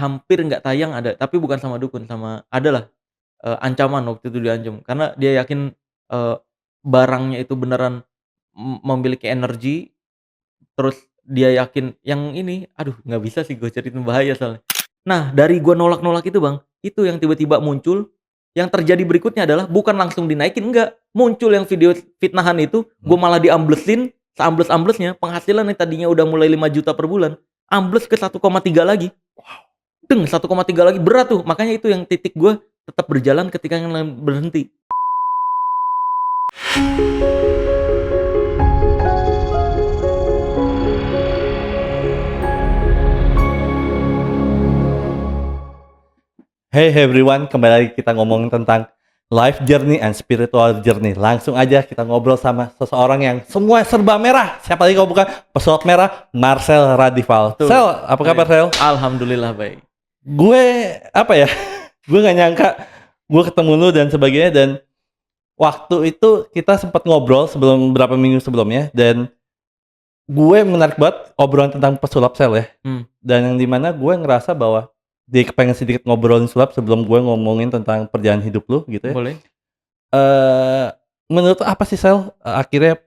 hampir nggak tayang ada, tapi bukan sama dukun, sama adalah, ancaman waktu itu diancam karena dia yakin, eee, barangnya itu beneran memiliki energi, terus dia yakin yang ini, aduh nggak bisa sih gue ceritain bahaya soalnya. Nah, dari gua nolak-nolak itu Bang, itu yang tiba-tiba muncul, yang terjadi berikutnya adalah bukan langsung dinaikin, enggak, muncul yang video fitnahan itu, gua Hmm. malah diamblesin, seambles-amblesnya, penghasilan yang tadinya udah mulai 5 juta per bulan, ambles ke 1,3 lagi. Deng, 1,3 lagi, berat tuh, makanya itu yang titik gua tetap berjalan ketika yang lain berhenti. Hey everyone, kembali lagi kita ngomong tentang life journey and spiritual journey. Langsung aja kita ngobrol sama seseorang yang semua serba merah. Siapa lagi kalau bukan pesulap merah, Marcel Radival. Betul. Sel, apa kabar Sel? Alhamdulillah baik. Gue apa ya? Gue nggak nyangka gue ketemu lu dan sebagainya, dan waktu itu kita sempat ngobrol sebelum beberapa minggu sebelumnya, dan gue menarik banget obrolan tentang pesulap Sel ya. Dan yang dimana gue ngerasa bahwa dia kepengen sedikit ngobrolin sulap sebelum gue ngomongin tentang perjalanan hidup lu gitu ya. Boleh. Menurut lu apa sih Sel, akhirnya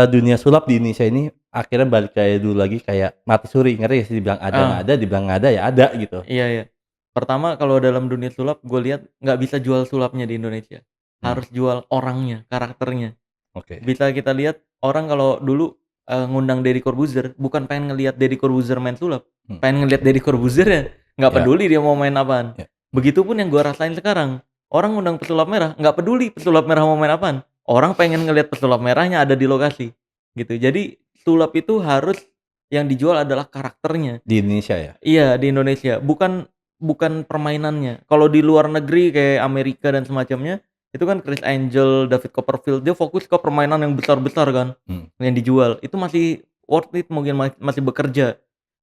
dunia sulap di Indonesia ini akhirnya balik kayak dulu lagi, kayak mati suri, ngerti gak sih? Dibilang ada nggak ada, dibilang nggak ada ya ada gitu. Iya iya. Pertama kalau dalam dunia sulap gue lihat nggak bisa jual sulapnya di Indonesia. Harus jual orangnya, karakternya. Oke. Bisa kita lihat orang kalau dulu, ngundang Deddy Corbuzier bukan pengen ngelihat Deddy Corbuzier main sulap, pengen ngelihat Deddy Corbuzier ya, nggak Ya. peduli dia mau main apaan. Ya. Begitupun yang gua rasain sekarang, orang ngundang pesulap merah, nggak peduli pesulap merah mau main apaan, orang pengen ngelihat pesulap merahnya ada di lokasi, gitu. Jadi sulap itu harus yang dijual adalah karakternya. Di Indonesia ya. Iya, di Indonesia, bukan bukan permainannya. Kalau di luar negeri kayak Amerika dan semacamnya, itu kan Chris Angel, David Copperfield, dia fokus ke permainan yang besar-besar kan, yang dijual. Itu masih worth it, mungkin masih bekerja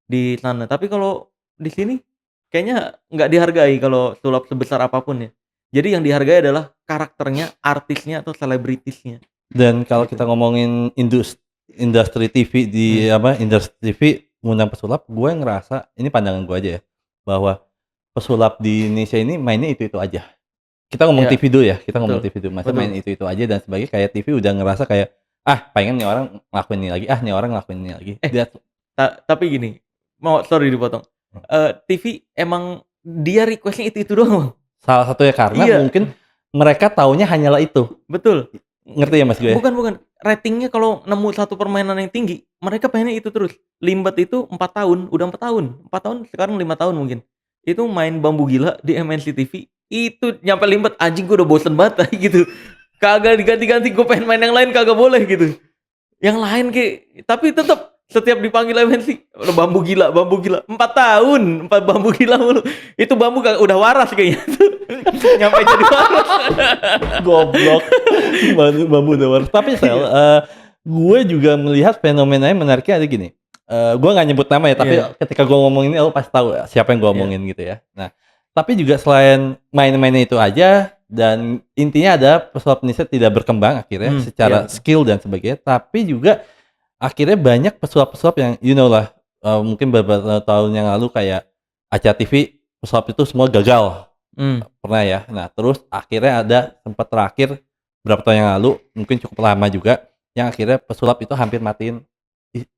di sana. Tapi kalau di sini kayaknya nggak dihargai kalau sulap sebesar apapun ya. Jadi yang dihargai adalah karakternya, artisnya atau selebritisnya. Dan kalau Gitu. kita ngomongin industri TV di industri TV ngundang pesulap, gue ngerasa ini pandangan gue aja ya, bahwa pesulap di Indonesia ini mainnya itu aja. Kita ngomong Iya, TV dulu ya, kita ngomong betul. TV dulu, masa Betul. main itu aja dan sebagainya, kayak TV udah ngerasa kayak, pengen nih orang ngelakuin ini lagi, nih orang ngelakuin ini lagi. Dia Tapi gini, sorry dipotong, TV emang dia request-nya itu doang, Bang. salah satunya karena Iya, mungkin mereka taunya hanyalah itu. betul. Ngerti ya Mas gue? Bukan, ratingnya kalau nemu satu permainan yang tinggi, mereka pengennya itu terus. Limbat itu 4 tahun, udah 4 tahun sekarang 5 tahun mungkin. Itu main Bambu Gila di MNC TV, itu nyampe Limbat, anjing gua udah bosen banget gitu. Kagak diganti-ganti, gua pengen main yang lain kagak boleh gitu. Yang lain tapi tetep setiap dipanggil MNC, Bambu Gila, 4 tahun, 4 Bambu Gila mulu. Itu bambu udah waras kayaknya tuh. Nyampe jadi waras. Goblok. Bambu udah. Tapi Sel, gue juga melihat fenomenanya menariknya ada gini. Gue nggak nyebut nama ya, tapi ketika gue ngomong ini lo pasti tahu siapa yang gue omongin gitu ya. Nah, tapi juga selain main-mainnya itu aja, dan intinya ada pesulap Indonesia tidak berkembang akhirnya secara skill dan sebagainya, tapi juga akhirnya banyak pesulap-pesulap yang lah, mungkin beberapa tahun yang lalu kayak acara TV pesulap itu semua gagal. Pernah ya. Nah, terus akhirnya ada sempat terakhir berapa tahun yang lalu, mungkin cukup lama juga, yang akhirnya pesulap itu hampir matiin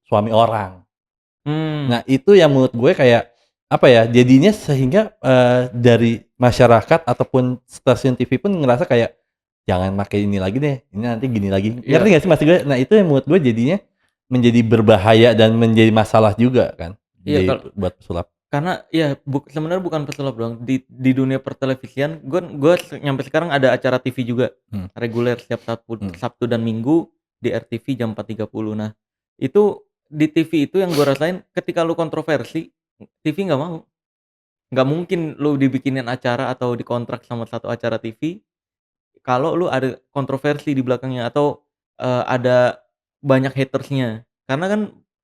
suami orang. Nah, itu yang menurut gue kayak apa ya, jadinya sehingga dari masyarakat ataupun stasiun TV pun ngerasa kayak jangan pakai ini lagi deh, ini nanti gini lagi. Ngerti gak sih maksud gue? Nah, itu yang menurut gue jadinya menjadi berbahaya dan menjadi masalah juga kan, buat pesulap. Karena ya sebenarnya bukan pesulap doang, di dunia pertelevisian gue nyampe sekarang ada acara TV juga, reguler setiap Sabtu dan Minggu di RTV jam 4.30. Nah, itu di TV itu yang gue rasain ketika lu kontroversi, TV nggak mau. Nggak mungkin lu dibikinin acara atau dikontrak sama satu acara TV kalau lu ada kontroversi di belakangnya atau, ada banyak hatersnya. Karena kan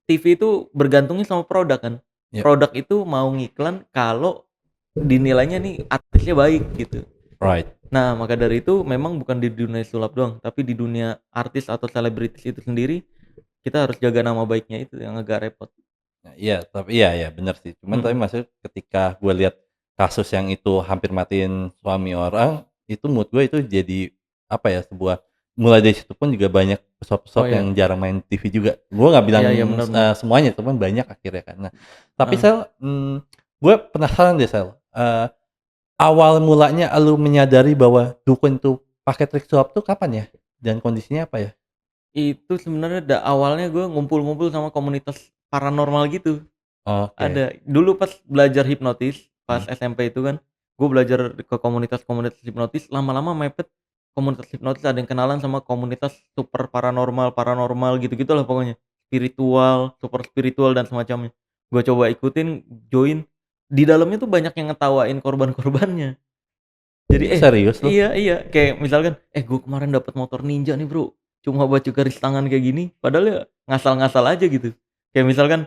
TV itu bergantungnya sama produk kan. Ya. Produk itu mau ngiklan kalau dinilainya nih artisnya baik gitu. Right. Nah, maka dari itu memang bukan di dunia sulap doang, tapi di dunia artis atau selebritis itu sendiri, kita harus jaga nama baiknya, itu yang agak repot. Nah, iya, tapi iya bener sih. Cuman tapi Mhm. maksudnya ketika gue lihat kasus yang itu hampir matiin suami orang, itu menurut gue itu jadi apa ya, sebuah mulai dari situ pun juga banyak Oh pesohor-pesohor yang iya. jarang main TV juga. Gue nggak bilang, Iya iya, benar benar. semuanya, cuman banyak akhirnya kan. Nah, tapi Heeh. Sel, gue penasaran deh Sel, awal mulanya lu menyadari bahwa dukun itu pakai trik sulap tuh kapan ya? Dan kondisinya apa ya? Itu sebenarnya awalnya gue ngumpul-ngumpul sama komunitas paranormal gitu. Oke, Ada. Dulu pas belajar hipnotis, pas mhm, SMP itu kan, gue belajar ke komunitas-komunitas hipnotis, lama-lama mepet komunitas hipnotis ada yang kenalan sama komunitas super paranormal gitu-gitulah pokoknya. Spiritual, super spiritual dan semacamnya. Gue coba ikutin, join, di dalamnya tuh banyak yang ngetawain korban-korbannya. Jadi, serius lu? iya iya, kayak misalkan, gue kemarin dapat motor ninja nih Bro, cuma baju garis tangan kayak gini, padahal ya ngasal-ngasal aja gitu. Kayak misalkan,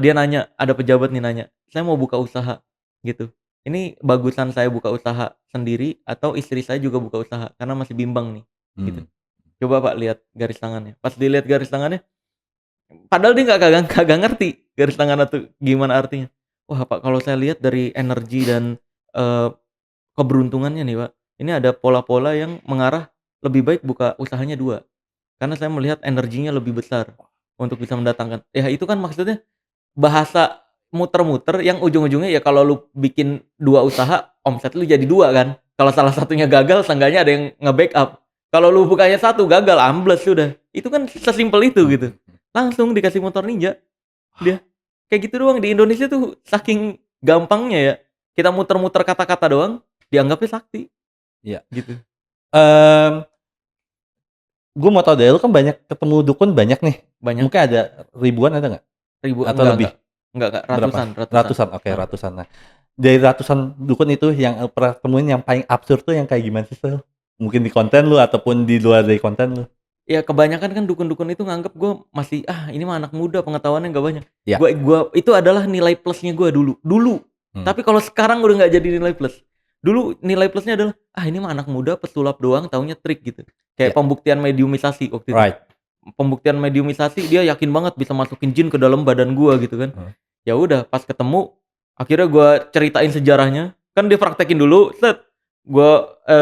dia nanya, ada pejabat nih nanya, "Saya mau buka usaha," gitu. "Ini bagusan saya buka usaha sendiri atau istri saya juga buka usaha? Karena masih bimbang nih," gitu. Mmm, "Coba Pak lihat garis tangannya." Pas dilihat garis tangannya, padahal dia kagak ngerti garis tangan itu gimana artinya. "Wah Pak, kalau saya lihat dari energi dan, eee, keberuntungannya nih Pak, ini ada pola-pola yang mengarah lebih baik buka usahanya 2 karena saya melihat energinya lebih besar untuk bisa mendatangkan." Ya itu kan maksudnya bahasa muter-muter yang ujung-ujungnya ya kalau lu bikin 2 usaha, omset lu jadi 2 kan. Kalau salah satunya gagal seenggaknya ada yang nge-backup. Kalau lu bukanya 1 gagal, ambles sudah. Itu kan sesimpel itu mhm gitu. mhm. Langsung dikasih motor ninja dia. Kayak gitu doang di Indonesia tuh saking gampangnya ya, kita muter-muter kata-kata doang dianggapnya sakti, Iya, gitu. mmm, gue mau tahu deh, lu kan banyak ketemu dukun banyak nih, Banyak mungkin ada ribuan ada nggak? ribu Atau lebih? enggak, Berapa? ratusan ratusan. Ratusan? Oke, Heeh. ratusan. Nah, dari ratusan dukun itu yang lu pernah temuin yang paling absurd tuh yang kayak gimana sih, Sel? Mungkin di konten lu ataupun di luar dari konten lu? Ya kebanyakan kan dukun-dukun itu nganggep gue masih, ini mah anak muda pengetahuannya nggak banyak. Iya, Gua itu adalah nilai plusnya gue dulu. mmm, Tapi kalau sekarang udah nggak jadi nilai plus. Dulu nilai plusnya adalah, ini mah anak muda pesulap doang taunya trik gitu. Kayak iya, pembuktian mediumisasi waktu itu. right, Pembuktian mediumisasi dia yakin banget bisa masukin jin ke dalam badan gua gitu kan. heeh, Ya udah pas ketemu, akhirnya gua ceritain sejarahnya, kan dia praktekin dulu, set,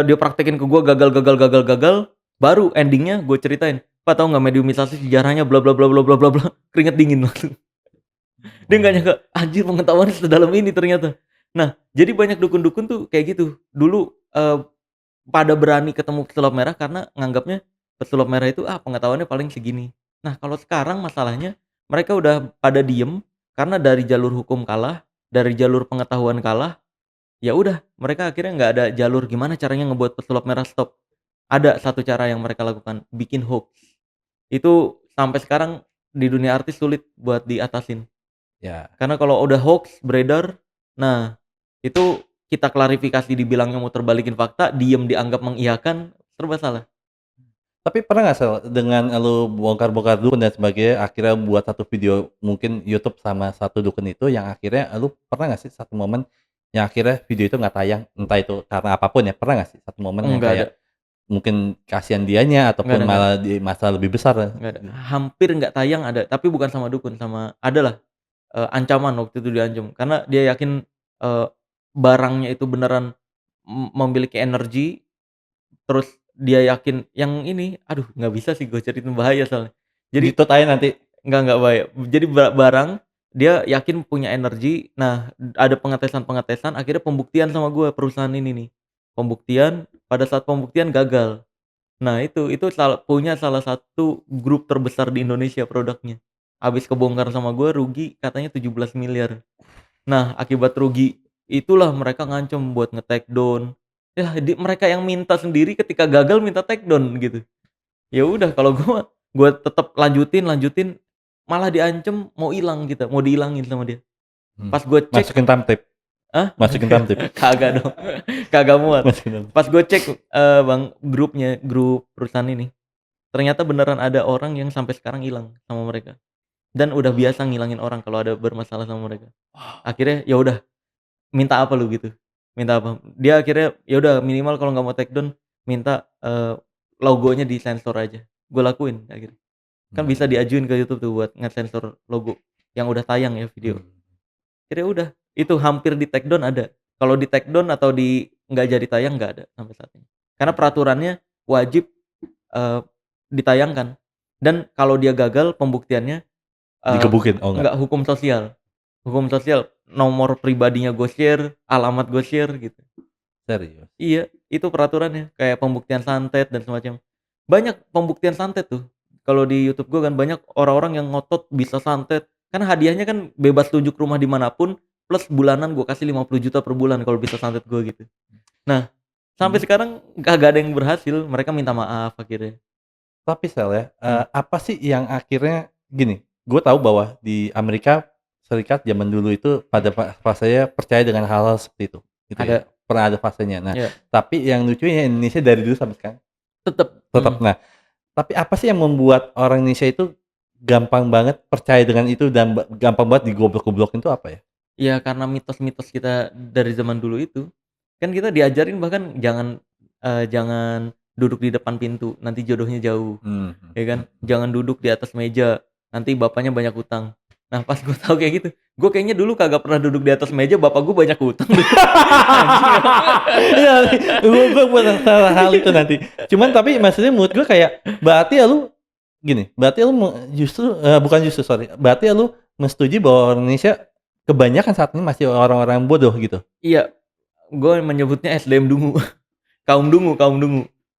dia praktekin ke gua gagal gagal gagal gagal, baru ending-nya gua ceritain, "Pak tahu nggak mediumisasi sejarahnya bla bla bla bla bla bla bla," keringat dingin langsung. Dia nggak oh, nyangka, anjir pengetahuannya sedalam ini ternyata. Nah, jadi banyak dukun-dukun tuh kayak gitu. Dulu, pada berani ketemu pesulap merah karena nganggapnya pesulap merah itu, pengetahuannya paling segini. Nah, kalau sekarang masalahnya mereka udah pada diem karena dari jalur hukum kalah, dari jalur pengetahuan kalah, ya udah mereka akhirnya nggak ada jalur gimana caranya ngebuat pesulap merah stop. Ada satu cara yang mereka lakukan, bikin hoax. Itu sampai sekarang di dunia artis sulit buat diatasin. ya. Karena kalau udah hoax beredar, nah itu kita klarifikasi dibilangnya muter balikin fakta, diem dianggap mengiyakan, serba salah. Tapi pernah nggak, Sel, dengan lu bongkar-bongkar dukun dan sebagainya, akhirnya buat satu video mungkin YouTube sama satu dukun itu yang akhirnya lu pernah nggak sih satu momen yang akhirnya video itu nggak tayang? Entah itu karena apapun ya, pernah nggak sih satu momen yang Enggak ada kayak mungkin kasihan dianya ataupun enggak ada malah di masalah lebih besar ya? enggak ada. Hampir nggak tayang ada, tapi bukan sama dukun, sama adalah, ancaman waktu itu diancam. Karena dia yakin, eee, barangnya itu beneran memiliki energi, terus dia yakin yang ini, aduh nggak bisa sih gue ceritain bahaya soalnya. Jadi Ditut aja nanti. enggak bahaya. Jadi barang dia yakin punya energi, nah ada pengetesan-pengetesan akhirnya pembuktian sama gue perusahaan ini nih. Pembuktian, pada saat pembuktian gagal. Nah itu punya salah satu grup terbesar di Indonesia produknya. Habis kebongkar sama gue rugi katanya 17 miliar. Nah akibat rugi itulah mereka ngancem buat nge-take down. Ya mereka yang minta sendiri ketika gagal minta take down gitu. Ya udah kalau gua tetep lanjutin lanjutin, malah diancem mau ilang kita, mau dihilangin sama dia. Hmm. Pas gua cek, Masukin thumbtack, ah, masukin thumbtack, kagak dong, kagak muat. masukin thumbtack. Pas gua cek, Bang, grup perusahaan ini, ternyata beneran ada orang yang sampai sekarang ilang sama mereka, dan udah biasa ngilangin orang kalau ada bermasalah sama mereka. Akhirnya ya udah, minta apa lu gitu, minta apa? Dia akhirnya ya udah minimal kalau nggak mau take down, minta, logonya disensor aja. Gua lakuin akhirnya. Kan bisa Mmm, diajuin ke YouTube tuh buat ngesensor logo. yang udah tayang ya video. Kira udah, itu hampir di take down ada. Kalau di take down atau nggak jadi tayang nggak ada sampai saat ini. Karena peraturannya wajib ditayangkan, dan kalau dia gagal pembuktiannya Digebukin? Oh enggak? enggak, hukum sosial, nomor pribadinya gue share, alamat gue share gitu. Serius? Iya, itu peraturannya, kayak pembuktian santet dan semacam. Banyak pembuktian santet tuh, kalau di YouTube gue kan banyak orang-orang yang ngotot bisa santet, karena hadiahnya kan bebas tunjuk rumah dimanapun, plus bulanan gue kasih 50 juta per bulan kalau bisa santet gue gitu. Nah, sampai sekarang kagak ada yang berhasil, mereka minta maaf akhirnya. Tapi Sel ya, apa sih yang akhirnya gini, gue tahu bahwa di Amerika Serikat zaman dulu itu pada fasenya percaya dengan hal-hal seperti itu, gitu ya. Ada. Pernah ada fasenya. Nah, Iya. tapi yang lucunya Indonesia dari dulu sampai sekarang Tetep. tetap. Nah, tapi apa sih yang membuat orang Indonesia itu gampang banget percaya dengan itu dan gampang banget digoblok-goblokin itu apa ya? Ya karena mitos-mitos kita dari zaman dulu itu, kan kita diajarin bahkan jangan duduk di depan pintu, nanti jodohnya jauh, ya kan. Jangan duduk di atas meja, nanti bapaknya banyak utang. Nah pas gue tahu kayak gitu, gue kayaknya dulu kagak pernah duduk di atas meja, bapak gue banyak utang. Iya, gue buat salah hal itu nanti. Cuman tapi maksudnya menurut gue kayak berarti ya lu gini, berarti lu justru bukan justru sorry, berarti ya lu menyetujui bahwa orang Indonesia kebanyakan saat ini masih orang-orang bodoh gitu. Iya, gue menyebutnya SDM dungu, kaum dungu.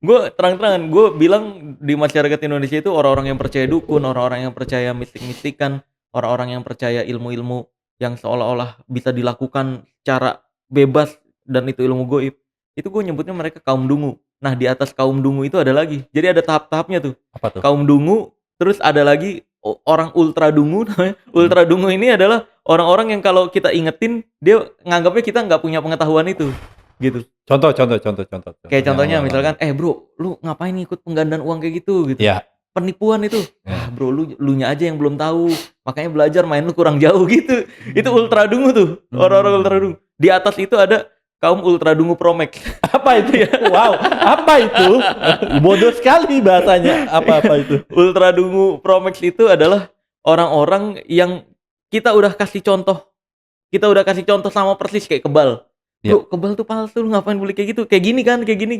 Gue terang-terangan, gue bilang di masyarakat Indonesia itu orang-orang yang percaya dukun, orang-orang yang percaya mistik-mistikan, orang-orang yang percaya ilmu-ilmu yang seolah-olah bisa dilakukan secara bebas dan itu ilmu goib. Itu gue nyebutnya mereka kaum dungu. Nah di atas kaum dungu itu ada lagi, jadi ada tahap-tahapnya tuh. Apa tuh? Kaum dungu, terus ada lagi orang ultra dungu namanya. Ultra dungu ini adalah orang-orang yang kalau kita ingetin, dia nganggapnya kita nggak punya pengetahuan itu, gitu. Contoh. Kayak contohnya Yang misalkan, bro, lu ngapain ikut penggandaan uang kayak gitu, gitu. Iya. Penipuan itu. Iya. Bro, lu nya aja yang belum tahu, makanya belajar, main lu kurang jauh gitu. Itu ultra dungu tuh, orang-orang ultra dungu. Di atas itu ada kaum ultra dungu Promax. Apa itu ya? Wow, apa itu? Bodoh sekali bahasanya. Apa itu? Ultra dungu Promax itu adalah orang-orang yang kita udah kasih contoh sama persis kayak kebal. Bro, kebal tuh palsu, lu ngapain beli kayak gitu? Kayak gini kan, kayak gini.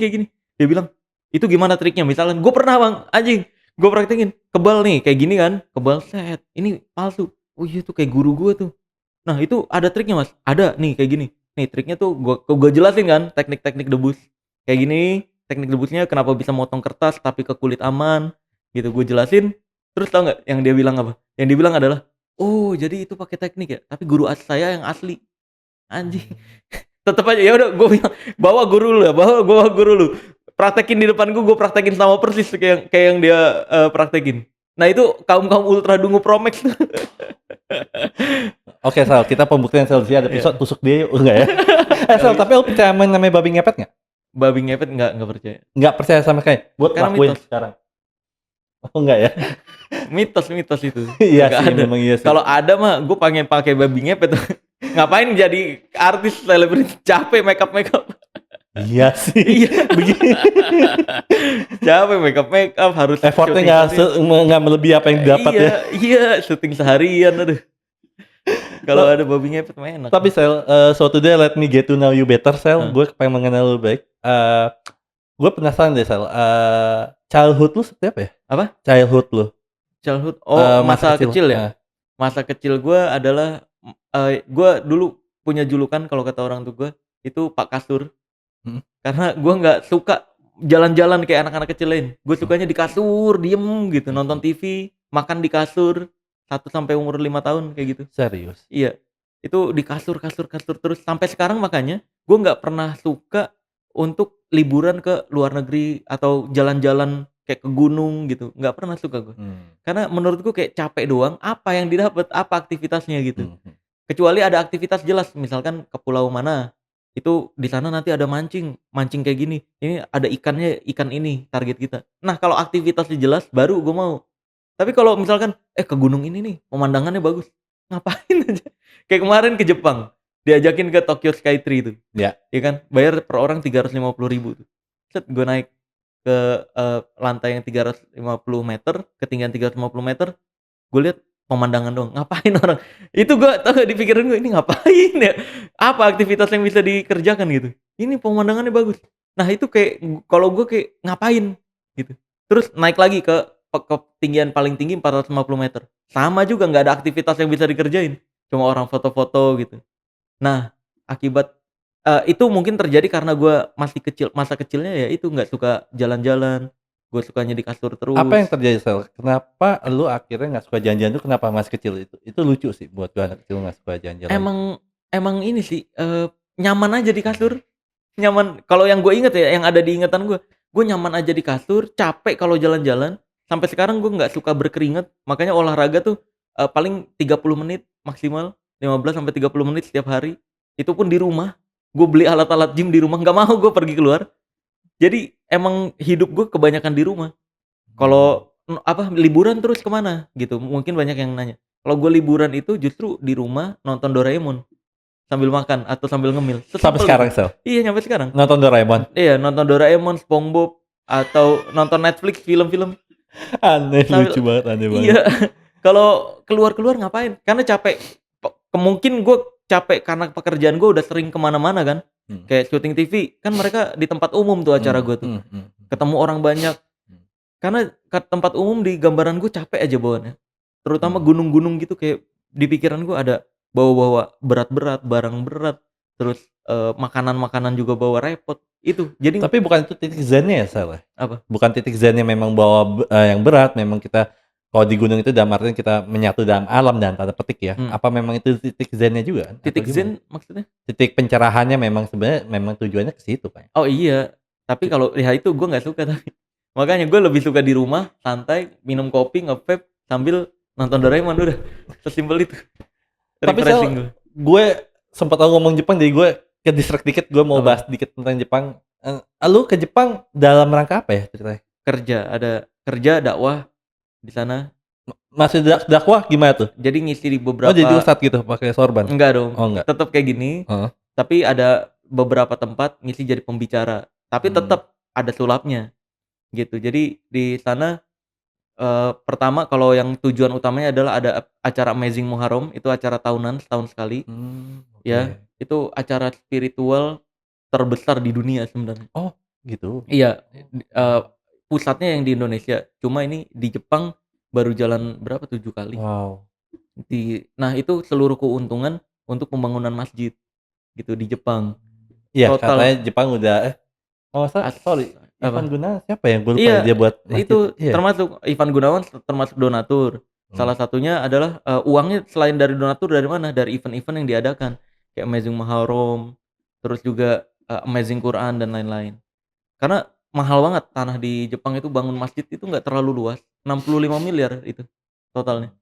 Dia bilang, itu gimana triknya? Misalkan, gue pernah bang, anjing, gue praktekin, kebal nih, kayak gini kan, kebal set, ini palsu. Oh iya tuh kayak guru gue tuh. Nah itu ada triknya mas, ada nih kayak gini. Nih triknya tuh gue jelasin kan, teknik-teknik debus. Kayak gini, teknik debusnya kenapa bisa motong kertas tapi ke kulit aman, gitu gue jelasin. Terus tau nggak yang dia bilang apa? Yang dia bilang adalah, oh jadi itu pakai teknik ya, tapi guru saya yang asli. Anjing. Tetep aja ya udah gue bilang bawa guru lu praktekin di depan gue praktekin sama persis kayak yang dia praktekin. Nah itu kaum ultra dungu Promax. Oke Sal, kita pembuktian Sal ada episode tusuk dia yuk, enggak ya? Sal, tapi lu percaya namanya babi ngepet nggak? Babi ngepet nggak percaya. Nggak percaya sama kayak buat lakuin sekarang. Oh enggak ya? mitos itu. Iya sih, memang iya sih. Kalau ada mah gue pengen pakai babi ngepet. Ngapain jadi artis selebriti, capek make up. Iya sih. Begini. Capek make up harus effortnya nggak melebihi apa yang didapat ya. Iya, syuting seharian aduh. Kalau ada babi ngepet mah enak. Tapi Sel, so today let me get to know you better Sel. Gue pengen mengenal lu baik. Gue penasaran deh Sel. Childhood lu seperti apa ya? Apa? Childhood lu. Masa kecil ya. Masa kecil gue adalah gue dulu punya julukan kalau kata orang tua gue itu Pak Kasur. Karena gue nggak suka jalan-jalan kayak anak-anak kecil lain. Gue sukanya di kasur, diem gitu, nonton TV, makan di kasur 1 sampai umur 5 tahun kayak gitu. Serius? Iya. Itu di kasur terus sampai sekarang. Makanya gue nggak pernah suka untuk liburan ke luar negeri atau jalan-jalan kayak ke gunung gitu. Nggak pernah suka gue. Karena menurut gue kayak capek doang. Apa yang didapat? Apa aktivitasnya gitu? Kecuali ada aktivitas jelas, misalkan ke pulau mana, itu di sana nanti ada mancing kayak gini. Ini ada ikannya, ikan ini target kita. Nah kalau aktivitasnya jelas, baru gue mau. Tapi kalau misalkan ke gunung ini nih, pemandangannya bagus, ngapain aja? Kayak kemarin ke Jepang, diajakin ke Tokyo Skytree itu, ya kan, bayar per orang 350.000 tuh. Set, gue naik ke lantai yang 350 meter, ketinggian 350 meter, gue lihat pemandangan doang. Ngapain orang? Itu gue tau gak di pikiran gue, ini ngapain ya? Apa aktivitas yang bisa dikerjakan gitu? Ini pemandangannya bagus. Nah itu kayak kalau gue kayak ngapain gitu. Terus naik lagi ke ketinggian paling tinggi 450 meter. Sama juga nggak ada aktivitas yang bisa dikerjain. Cuma orang foto-foto gitu. Nah, akibat itu mungkin terjadi karena gue masih kecil, masa kecilnya ya itu nggak suka jalan-jalan, gue sukanya di kasur Apa yang terus. terjadi, Sel? Kenapa lu akhirnya nggak suka jalan-jalan tuh kenapa masih kecil itu? Itu lucu sih buat gua anak kecil nggak suka jalan-jalan. Emang ini sih, nyaman aja di kasur, nyaman kalau yang gue inget ya, yang ada di ingatan gue nyaman aja di kasur, capek kalau jalan-jalan, sampai sekarang gue nggak suka berkeringat, makanya olahraga tuh, paling 30 menit maksimal, 15 sampai 30 menit setiap hari, itu pun di rumah, gue beli alat-alat gym di rumah, nggak mau gue pergi keluar. Jadi emang hidup gue kebanyakan di rumah. Mmm. Kalau, liburan terus kemana gitu, mungkin banyak yang nanya. Kalau gue liburan itu justru di rumah nonton Doraemon. Sambil makan atau sambil ngemil, Sampai sesimpel itu. sekarang, Sel? Iya, nyampe sekarang. Nonton Doraemon? Iya, nonton Doraemon, SpongeBob, atau nonton Netflix film-film Aneh, sambil lucu banget, aneh banget. iya. Kalau keluar-keluar ngapain? Karena capek. Mungkin gue capek karena pekerjaan gue udah sering kemana-mana kan. Hmm. Kayak syuting TV, kan mereka di tempat umum tuh acara gue tuh. Ketemu orang banyak. Karena ke tempat umum di gambaran gue capek aja bawaannya. Terutama gunung-gunung gitu kayak di pikiran gue ada bawa-bawa berat-berat, barang berat, terus, makanan-makanan juga bawa repot, itu. Jadi Tapi bukan itu titik zen-nya ya, Sel, ya? apa? Bukan titik zen-nya memang bawa yang berat, memang kita kalau di gunung itu dalam artian kita menyatu dalam alam dan tanda petik ya. Mmm, Apa memang itu titik zen-nya juga atau titik gimana? zen maksudnya? Titik pencerahannya memang sebenarnya memang tujuannya ke situ kan? Oh iya, tapi kalau ya itu gue nggak suka tapi. Makanya gue lebih suka di rumah, santai, minum kopi, nge-vape, sambil nonton Doraemon, udah. Sesimpel itu. Tapi Refreshing Sel, gue. gue sempat ngomong Jepang jadi gue ke-distract dikit, gue mau Apa? bahas dikit tentang Jepang. Lu ke Jepang dalam rangka apa ya ceritanya? Kerja, ada kerja, dakwah di sana. Masih dakwah gimana tuh? Jadi ngisi di Oh jadi beberapa. ustad gitu pakai sorban? Enggak dong, Oh enggak? tetap kayak gini, Heeh. tapi ada beberapa tempat ngisi jadi pembicara, tapi Mmm. tetap ada sulapnya, gitu. Jadi di sana, pertama kalau yang tujuan utamanya adalah ada acara Amazing Muharram, itu acara tahunan setahun sekali, Oke. ya. Itu acara spiritual terbesar di dunia sebenarnya. Oh gitu? Iya, pusatnya yang di Indonesia, cuma ini di Jepang baru jalan berapa, 7 kali. Wow. Nah itu seluruh keuntungan untuk pembangunan masjid, gitu, di Jepang. Iya katanya Total Jepang udah kalau nggak salah as sorry, Ivan apa? Gunawan siapa ya? Gue lupa ya dia Iya, buat masjid itu iya? termasuk Ivan Gunawan termasuk donatur. Mmm. Salah satunya adalah, uangnya selain dari donatur dari mana? Dari event-event yang diadakan, kayak Amazing Muharram, terus juga, Amazing Quran dan lain-lain. Karena mahal banget tanah di Jepang itu bangun masjid itu nggak terlalu luas, 65 miliar itu totalnya.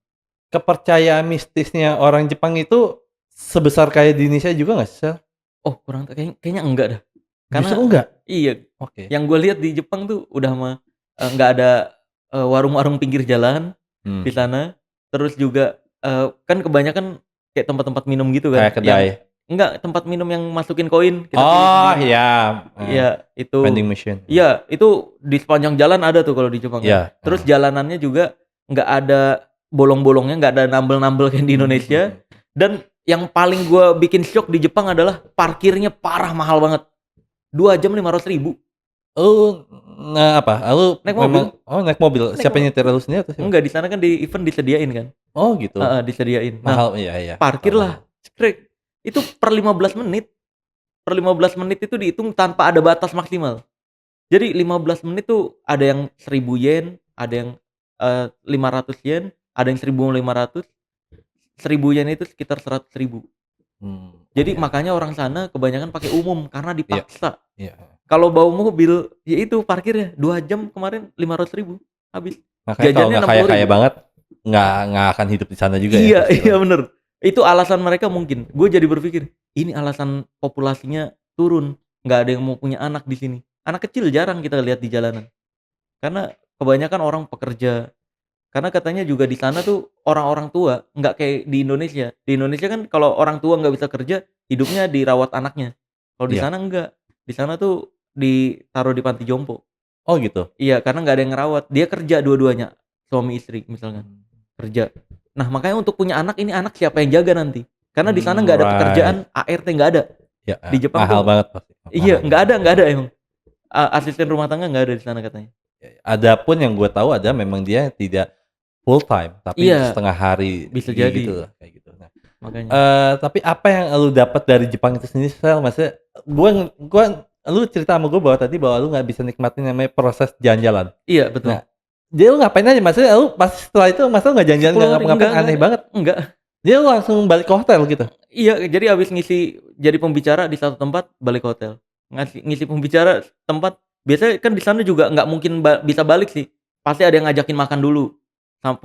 Kepercayaan mistisnya orang Jepang itu sebesar kayak di Indonesia juga nggak sih, Sel? Oh kurang kayaknya enggak dah. Justru Karena enggak? iya, Oke. yang gue lihat di Jepang tuh udah mah, nggak ada, warung-warung pinggir jalan di Mmm. sana, terus juga, kan kebanyakan kayak tempat-tempat minum gitu kan, Kayak kedai? yang enggak, tempat minum yang masukin koin, kita pilih Oh sendiri. iya, Iya, vending itu machine, iya, itu di sepanjang jalan ada tuh kalau di Jepang kan. iya, Terus jalanannya juga nggak ada bolong-bolongnya, nggak ada nambel-nambel kayak di Indonesia, dan yang paling gua bikin syok di Jepang adalah parkirnya parah mahal banget, 2 jam 500.000 Lu apa, lu naik mobil. memang naik mobil, Naik siapa mo yang nyetir lu sendiri atau siapa? Enggak, di sana kan di event disediain kan. Oh gitu, Heeh, disediain. Nah, mahal iya iya, parkir mahal. lah, itu per 15 menit. Per 15 menit itu dihitung tanpa ada batas maksimal. Jadi 15 menit tuh ada yang 1.000 yen, ada yang, 500 yen, ada yang 1.500. 1.000 yen itu sekitar 100.000. Jadi Iya makanya orang sana kebanyakan pakai umum karena iya dipaksa. iya. Kalau bawa mobil, ya itu parkirnya 2 jam kemarin 500.000 habis. Makanya kalau Jajannya nggak enam puluh kaya-kaya ribu banget, nggak akan hidup di sana juga ya Iya pasti iya lah. bener. Itu alasan mereka mungkin. Gue jadi berpikir, ini alasan populasinya turun, nggak ada yang mau punya anak di sini. Anak kecil jarang kita lihat di jalanan. Karena kebanyakan orang pekerja. Karena katanya juga di sana tuh orang-orang tua nggak kayak di Indonesia. Di Indonesia kan kalau orang tua nggak bisa kerja, hidupnya dirawat anaknya. Kalau di Iya. sana enggak. Di sana tuh ditaruh di panti jompo. Oh gitu? Iya, karena nggak ada yang ngerawat. Dia kerja dua-duanya, suami istri misalkan, Mmm. kerja. Nah, makanya untuk punya anak, ini anak siapa yang jaga nanti? Karena di sana nggak ada pekerjaan ART, nggak ada. Ya, Di Jepang mahal tuh banget pasti. iya, Mahal. nggak ada emang. Asisten rumah tangga nggak ada di sana katanya. Ada pun yang gue tahu ada memang dia tidak full time, tapi Iya, setengah hari bisa jadi. gitu lah, kayak gitu. Nah, Makanya. tapi apa yang lu dapat dari Jepang itu sendiri, Sel? Maksudnya lu cerita sama gue bahwa tadi bahwa lu nggak bisa nikmatin namanya proses jalan-jalan. Iya, betul. Nah, jadi lu ngapain aja? Maksudnya lu pas setelah itu masa lu nggak jalan-jalan, nggak ngapa-ngapain, aneh banget. Enggak. Dia lu langsung balik ke hotel gitu? Iya, jadi habis jadi pembicara di satu tempat, balik ke hotel. Ngisi pembicara tempat, biasanya kan di sana juga nggak mungkin bisa balik sih. Pasti ada yang ngajakin makan dulu.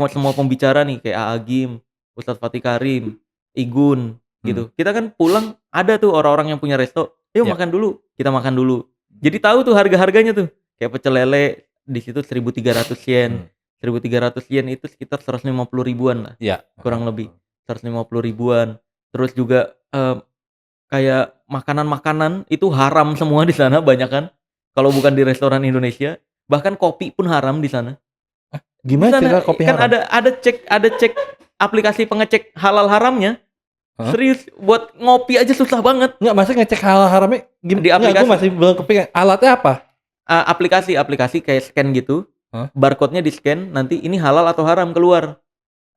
Semua pembicara nih kayak Aa Gim, Ustadz Fatih Karim, Igun gitu. Kita kan pulang ada tuh orang-orang yang punya resto, "Yuk makan dulu." Kita makan dulu. Jadi tahu tuh harga-harganya tuh. Kayak pecel lele di situ 1.300 yen. 1.300 yen itu sekitar 150 ribuan lah. Iya. Kurang lebih 150 ribuan. Terus juga kayak makanan-makanan itu haram semua di sana banyakan. Kalau bukan di restoran Indonesia, bahkan kopi pun haram di sana. Gimana Di sana cerita kopi kan haram? ada cek aplikasi pengecek halal haramnya. Serius, buat ngopi aja susah banget. Nggak, maksudnya ngecek halal haramnya Di Nggak, aplikasi. gue masih belum kepikiran. Alatnya apa? Aplikasi kayak scan gitu. Barcode-nya di-scan, nanti ini halal atau haram keluar.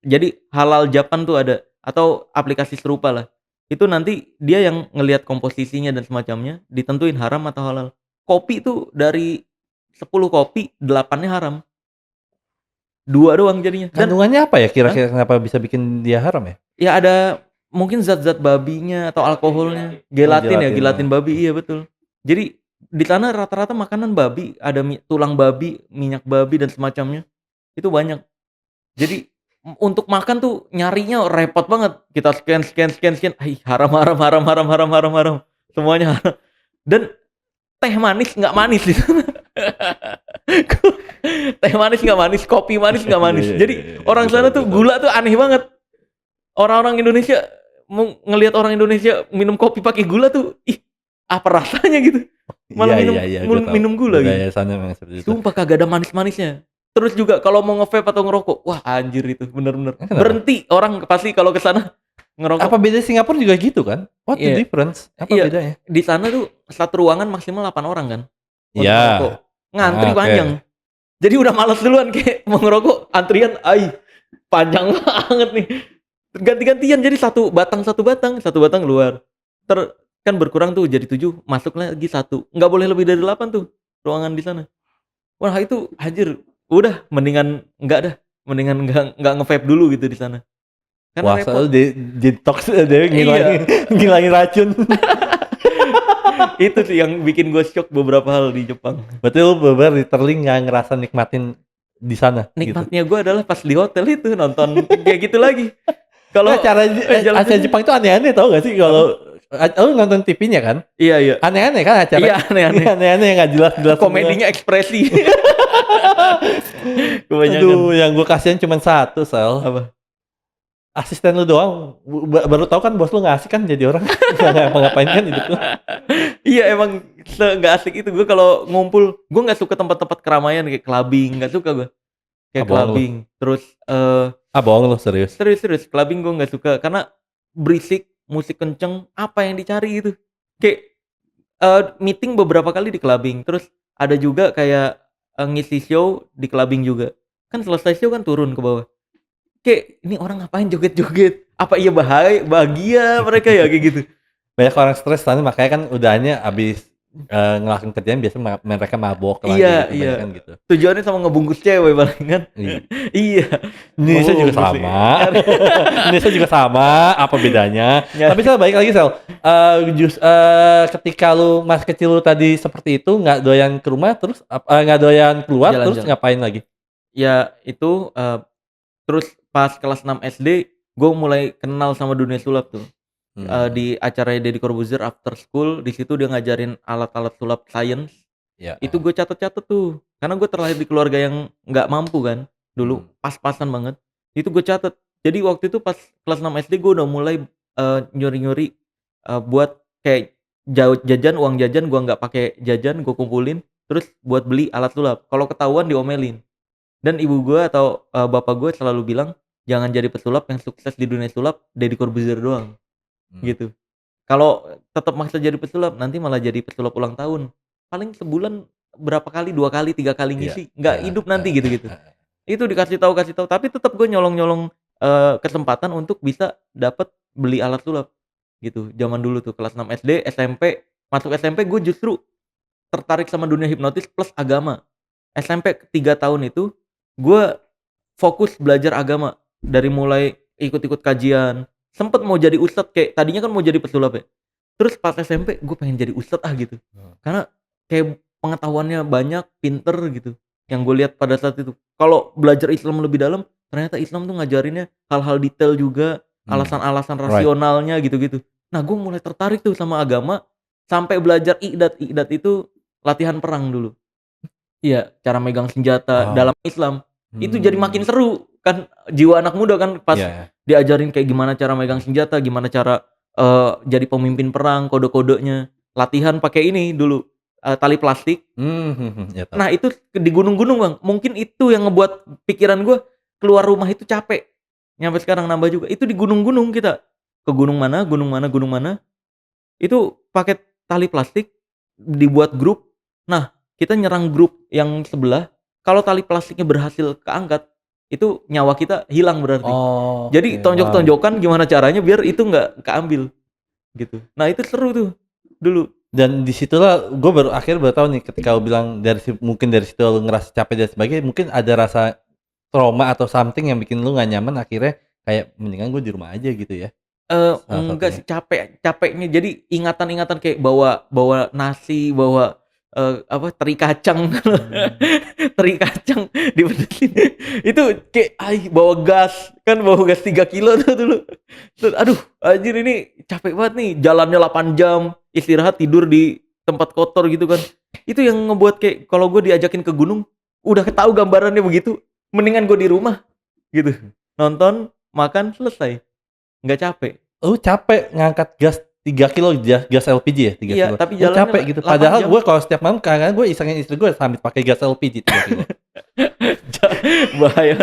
Jadi halal Japan tuh ada, atau aplikasi serupa lah. Itu nanti dia yang ngelihat komposisinya dan semacamnya, ditentuin haram atau halal. Kopi tuh dari 10 kopi 8-nya haram. 2 doang jadinya. Dan Kandungannya apa ya kira-kira, kenapa bisa bikin dia haram ya? ya ada mungkin zat-zat babinya atau alkoholnya. Gelatin babi, iya betul. Jadi di sana rata-rata makanan babi, ada tulang babi, minyak babi dan semacamnya. Itu banyak. Jadi untuk makan tuh nyarinya repot banget. Kita scan. Haram. Semuanya haram. Dan teh manis nggak manis di sana. Teh manis nggak manis, kopi manis nggak manis. Jadi orang sana tuh gula tuh aneh banget. Orang-orang Indonesia ngelihat orang Indonesia minum kopi pakai gula tuh, ih apa rasanya gitu. Malah minum gula gitu. Sumpah kagak ada manis-manisnya. Terus juga kalau mau nge-vape atau ngerokok, wah anjir itu bener-bener. Berhenti orang pasti kalau ke sana ngerokok. Apa beda Singapura juga gitu kan? What the difference? Apa bedanya? Di sana tuh satu ruangan maksimal 8 orang kan. Iya. Ngantri panjang. Jadi udah males duluan kayak mau ngerokok, antrian panjang banget nih. Ganti-gantian jadi satu batang keluar. Kan berkurang tuh jadi 7, masuk lagi 1. Enggak boleh lebih dari 8 tuh ruangan di sana. Wah, itu anjir. Udah mendingan enggak nge-vape dulu gitu di sana. Karena repot. Wah, detox dia ngilangin racun. Itu sih yang bikin gue shock beberapa hal di Jepang. Berarti lu bener literally nggak ngerasa nikmatin di sana. Nikmatnya gitu. Gue adalah pas di hotel itu nonton kayak gitu lagi. Kalau cara acara Jepang itu aneh-aneh, tau gak sih? Kalau lu nonton TV-nya kan? Iya. Aneh-aneh kan acara? Iya, aneh-aneh. Aneh-aneh yang gak jelas-jelas. Komedinya ekspresi. Aduh, yang gue kasihan cuma satu, Sel. Apa? Asisten lu doang. Baru tahu kan bos lu gak asik kan jadi orang. Gak ngapain kan hidup lu. Iya, emang gak asik itu. Gue kalau ngumpul, gue gak suka tempat-tempat keramaian kayak clubbing. Gak suka gue. Kayak clubbing. Terus bohong lu, serius? Serius. Clubbing gue gak suka. Karena berisik, musik kenceng. Apa yang dicari itu? Kayak meeting beberapa kali di clubbing. Terus ada juga kayak ngisi show di clubbing juga. Kan selesai show kan turun ke bawah. Kayak ini orang ngapain joget-joget? Apa iya bahagia mereka ya kayak gitu? Banyak orang stres tadi, makanya kan udahnya abis ngelakuin kerjaan biasanya mereka mabok lah. Iya. Kan gitu. Tujuannya sama ngebungkus cewek paling kan. Iya. Indonesia juga sama. Indonesia juga sama. Apa bedanya? Tapi Sel, balik lagi Sel. Ketika lu masih kecil lu tadi seperti itu, nggak doyan ke rumah, terus nggak doyan keluar, terus ngapain lagi? Ya itu terus pas kelas 6 SD gue mulai kenal sama dunia sulap tuh. Di acaranya Deddy Corbuzier After School, di situ dia ngajarin alat-alat sulap science. Itu gue catet tuh, karena gue terlahir di keluarga yang nggak mampu kan dulu, pas-pasan banget. Itu gue catet. Jadi waktu itu pas kelas 6 SD gue udah mulai nyuri-nyuri buat kayak uang jajan gue nggak pakai jajan, gue kumpulin terus buat beli alat sulap. Kalau ketahuan diomelin. Dan ibu gue atau bapak gue selalu bilang, jangan jadi pesulap, yang sukses di dunia sulap Deddy Corbuzier doang, Hmm. gitu. Kalau tetap maksa jadi pesulap, nanti malah jadi pesulap ulang tahun. Paling sebulan berapa kali, 2 kali, 3 kali Iya. ngisi, nggak hidup nanti gitu-gitu. Itu dikasih tahu, tapi tetap gue nyolong-nyolong, kesempatan untuk bisa dapat beli alat sulap, gitu. Zaman dulu tuh kelas 6 SD, SMP, masuk SMP gue justru tertarik sama dunia hipnotis plus agama. SMP 3 tahun itu, gue fokus belajar agama. Dari mulai ikut-ikut kajian, sempet mau jadi ustad, kayak tadinya kan mau jadi pesulap ya. Terus pas SMP gue pengen jadi ustad gitu. Karena kayak pengetahuannya banyak, pinter gitu. Yang gue lihat pada saat itu. Kalau belajar Islam lebih dalam, ternyata Islam tuh ngajarinnya hal-hal detail juga, alasan-alasan Right. rasionalnya gitu-gitu. Nah, gue mulai tertarik tuh sama agama, sampai belajar iqdat. Iqdat itu latihan perang dulu. Iya, cara megang senjata dalam Islam. Itu jadi makin seru kan, jiwa anak muda kan pas Iya. diajarin kayak gimana cara megang senjata, gimana cara jadi pemimpin perang, kode-kodenya. Latihan pakai ini dulu, tali plastik. Ya tahu. Nah, itu di gunung-gunung, Bang. Mungkin itu yang ngebuat pikiran gue keluar rumah itu capek. Nyampe sekarang nambah juga. Itu di gunung-gunung kita. Ke gunung mana, gunung mana, gunung mana. Itu pakai tali plastik, dibuat grup. Nah, kita nyerang grup yang sebelah, kalau tali plastiknya berhasil keangkat, itu nyawa kita hilang berarti. Jadi tonjok-tonjokan gimana caranya biar itu nggak keambil, gitu. Nah, itu seru tuh dulu. Dan disitulah gue akhirnya baru tahu nih, ketika lu bilang mungkin dari situ lu ngerasa capek dan sebagainya, mungkin ada rasa trauma atau something yang bikin lu nggak nyaman, akhirnya kayak mendingan gue di rumah aja gitu ya. Enggak sih, capeknya jadi ingatan-ingatan kayak bawa nasi, bawa, teri kacang, teri kacang dipedesin, itu kayak bawa gas, kan bawa gas 3 kilo tuh dulu. Terus aduh anjir ini capek banget nih, jalannya 8 jam, istirahat tidur di tempat kotor gitu kan. Itu yang ngebuat kayak kalau gue diajakin ke gunung, udah tahu gambarannya begitu, mendingan gue di rumah gitu. Nonton, makan, selesai. Nggak capek. Lu capek ngangkat gas 3 kilo, gas LPG ya 3 Iya, kilo. tapi Lu jalannya capek gitu. 8 Padahal jam. gue kalau setiap malam kadang gue isengin istri gue sambil pakai gas LPG 3 kilo. Bahaya.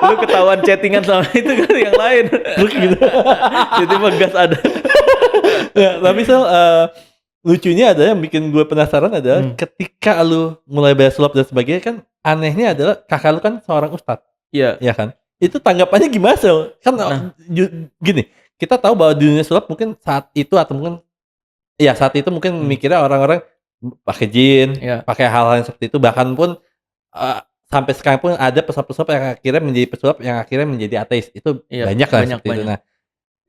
Lu ketahuan chattingan sama itu kan yang lain. Terus gitu. Tiba-tiba gas ada. Ya, tapi lucunya adalah yang bikin gue penasaran adalah ketika lu mulai belajar sulap dan sebagainya, kan anehnya adalah kakak lu kan seorang ustadz. Iya. Ya kan? Itu tanggapannya gimana Sel? Kan gini, kita tahu bahwa di dunia sulap mungkin saat itu atau mungkin saat itu mungkin mikirnya orang-orang pakai jin, pakai hal-hal yang seperti itu, bahkan pun sampai sekarang pun ada pesulap-pesulap yang akhirnya menjadi pesulap yang akhirnya menjadi ateis. Itu banyak lah seperti itu. Nah,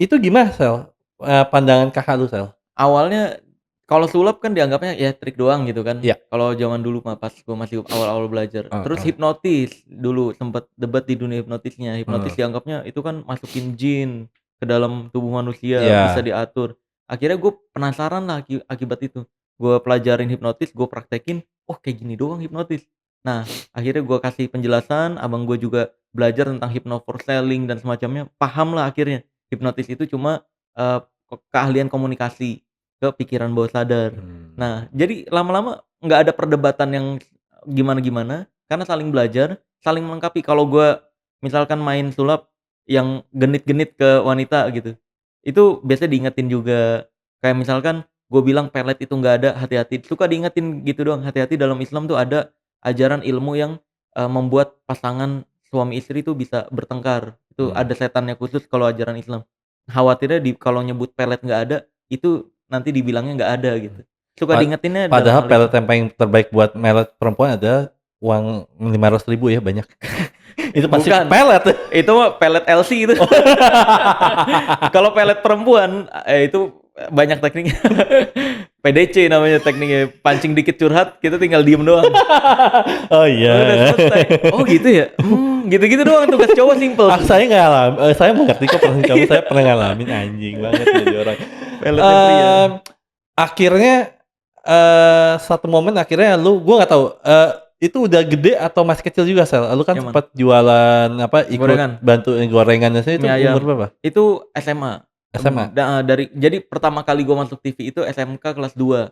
itu gimana Sel? Pandangan kakak lu Sel? Awalnya kalau sulap kan dianggapnya ya trik doang gitu kan. Iya. Kalau zaman dulu mah pas gue masih awal-awal belajar. Terus hipnotis dulu sempat debat di dunia hipnotisnya. Hipnotis dianggapnya itu kan masukin jin ke dalam tubuh manusia, bisa diatur. Akhirnya gue penasaran lah akibat itu. Gue pelajarin hipnotis, gue praktekin, oh kayak gini doang hipnotis. Nah, akhirnya gue kasih penjelasan, abang gue juga belajar tentang hypnoforcelling dan semacamnya. Paham lah akhirnya. Hipnotis itu cuma keahlian komunikasi ke pikiran bawah sadar. Nah, jadi lama-lama nggak ada perdebatan yang gimana-gimana, karena saling belajar, saling melengkapi. Kalau gue misalkan main sulap yang genit-genit ke wanita gitu, itu biasanya diingetin juga. Kayak misalkan gue bilang pelet itu nggak ada, hati-hati. Suka diingetin gitu doang, hati-hati dalam Islam tuh ada ajaran ilmu yang membuat pasangan suami istri itu bisa bertengkar. Itu ada setannya khusus kalau ajaran Islam. Khawatirnya kalau nyebut pelet nggak ada, itu nanti dibilangnya nggak ada gitu. Suka diingetinnya. Padahal pelet yang paling terbaik buat melet perempuan ada uang 500.000 ya, banyak. Itu pasti pelet. Itu mah pelet LC itu. Kalau pelet perempuan itu banyak tekniknya. PDC namanya tekniknya, pancing dikit curhat, kita tinggal diem doang. Oh iya. Udah selesai. Oh gitu ya. Gitu-gitu doang, tugas cowok simple. Saya nggak alami, saya mengerti kok perasaan kamu. Saya pernah ngalamin, anjing banget jadi orang. Akhirnya satu momen akhirnya gue nggak tahu itu udah gede atau masih kecil juga Sel. Lu kan sempat jualan ikut gorengan. Bantu gorengan itu umur berapa? Itu SMA. Jadi pertama kali gue masuk TV itu SMK kelas 2.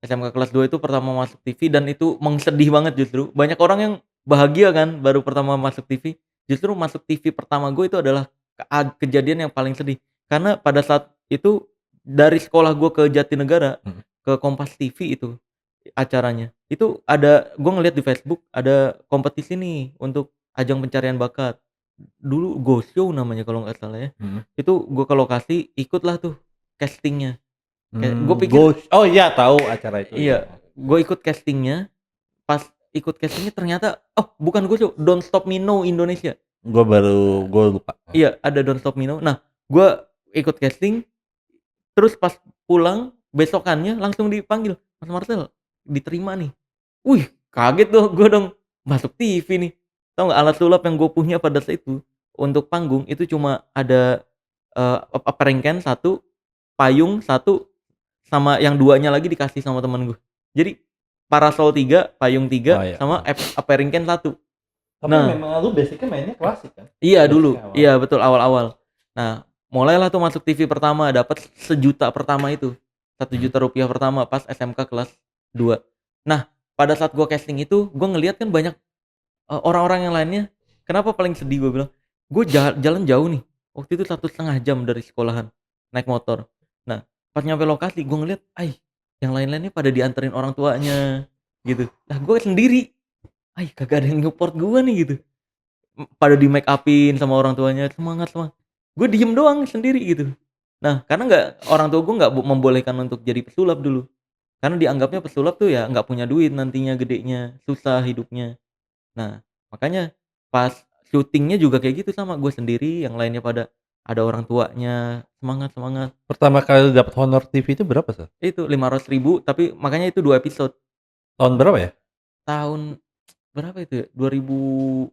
SMK kelas 2 itu pertama masuk TV, dan itu sedih banget justru. Banyak orang yang bahagia kan baru pertama masuk TV. justru masuk TV pertama gue itu adalah kejadian yang paling sedih. Karena pada saat itu dari sekolah gue ke Jatinegara, ke Kompas TV itu acaranya. Itu ada gue ngeliat di Facebook ada kompetisi nih untuk ajang pencarian bakat. Dulu Go Show namanya kalau nggak salah ya. Itu gue ke lokasi, ikutlah tuh castingnya. Gue pikir, oh iya tahu acara itu. iya, gue ikut castingnya. Pas ikut castingnya ternyata, oh bukan Go Show, Don't Stop Me Now Indonesia. Gue lupa. Iya, ada Don't Stop Me Now. Nah, gue ikut casting, terus pas pulang besokannya langsung dipanggil, Mas Marcel diterima nih. Wih, kaget tuh gue dong, masuk TV nih. Tahu nggak, alat sulap yang gue punya pada saat itu untuk panggung itu cuma ada apering can 1, payung 1, sama yang 2-nya lagi dikasih sama temen gue. Jadi parasol 3, payung 3, sama apering can 1. Tapi memang lu basicnya mainnya klasik kan? Iya dulu, iya betul, awal-awal. Nah, mulailah tuh masuk TV pertama, dapat 1 juta pertama itu. 1 juta rupiah pertama pas SMK kelas 2. Nah, pada saat gua casting itu, gua ngelihat kan banyak orang-orang yang lainnya. Kenapa paling sedih gua bilang? Gua jalan jauh nih. Waktu itu 1,5 jam dari sekolahan naik motor. Nah, pas nyampe lokasi gua ngelihat, yang lain-lainnya pada dianterin orang tuanya gitu. Nah, gua sendiri. Kagak ada yang support gua nih gitu. Pada di make upin sama orang tuanya, semangat. Gue diem doang sendiri gitu. Nah, karena orang tua gue nggak membolehkan untuk jadi pesulap dulu. Karena dianggapnya pesulap tuh ya nggak punya duit nantinya gedenya, susah hidupnya. Nah, makanya pas syutingnya juga kayak gitu sama gue sendiri, yang lainnya pada ada orang tuanya, semangat. Pertama kali dapat honor TV itu berapa sih? Itu 500.000, tapi makanya itu 2 episode. Tahun berapa ya? Tahun berapa itu ya? 2011,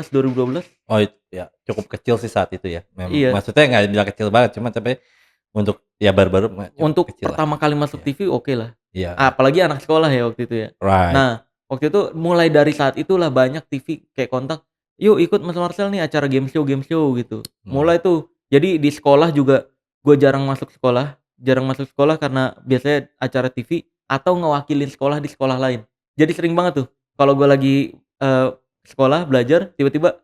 2012. Oh ya cukup kecil sih saat itu ya. Iya. Maksudnya nggak bilang kecil banget, cuma tapi untuk ya baru-baru untuk pertama kali masuk TV oke lah. Iya. Apalagi anak sekolah ya waktu itu ya. Right. Nah, waktu itu mulai dari saat itulah banyak TV kayak kontak, "Yuk ikut Mas Marcel nih acara game show gitu." Mulai tuh. Jadi di sekolah juga gue jarang masuk sekolah karena biasanya acara TV atau ngewakilin sekolah di sekolah lain. Jadi sering banget tuh kalau gue lagi sekolah belajar tiba-tiba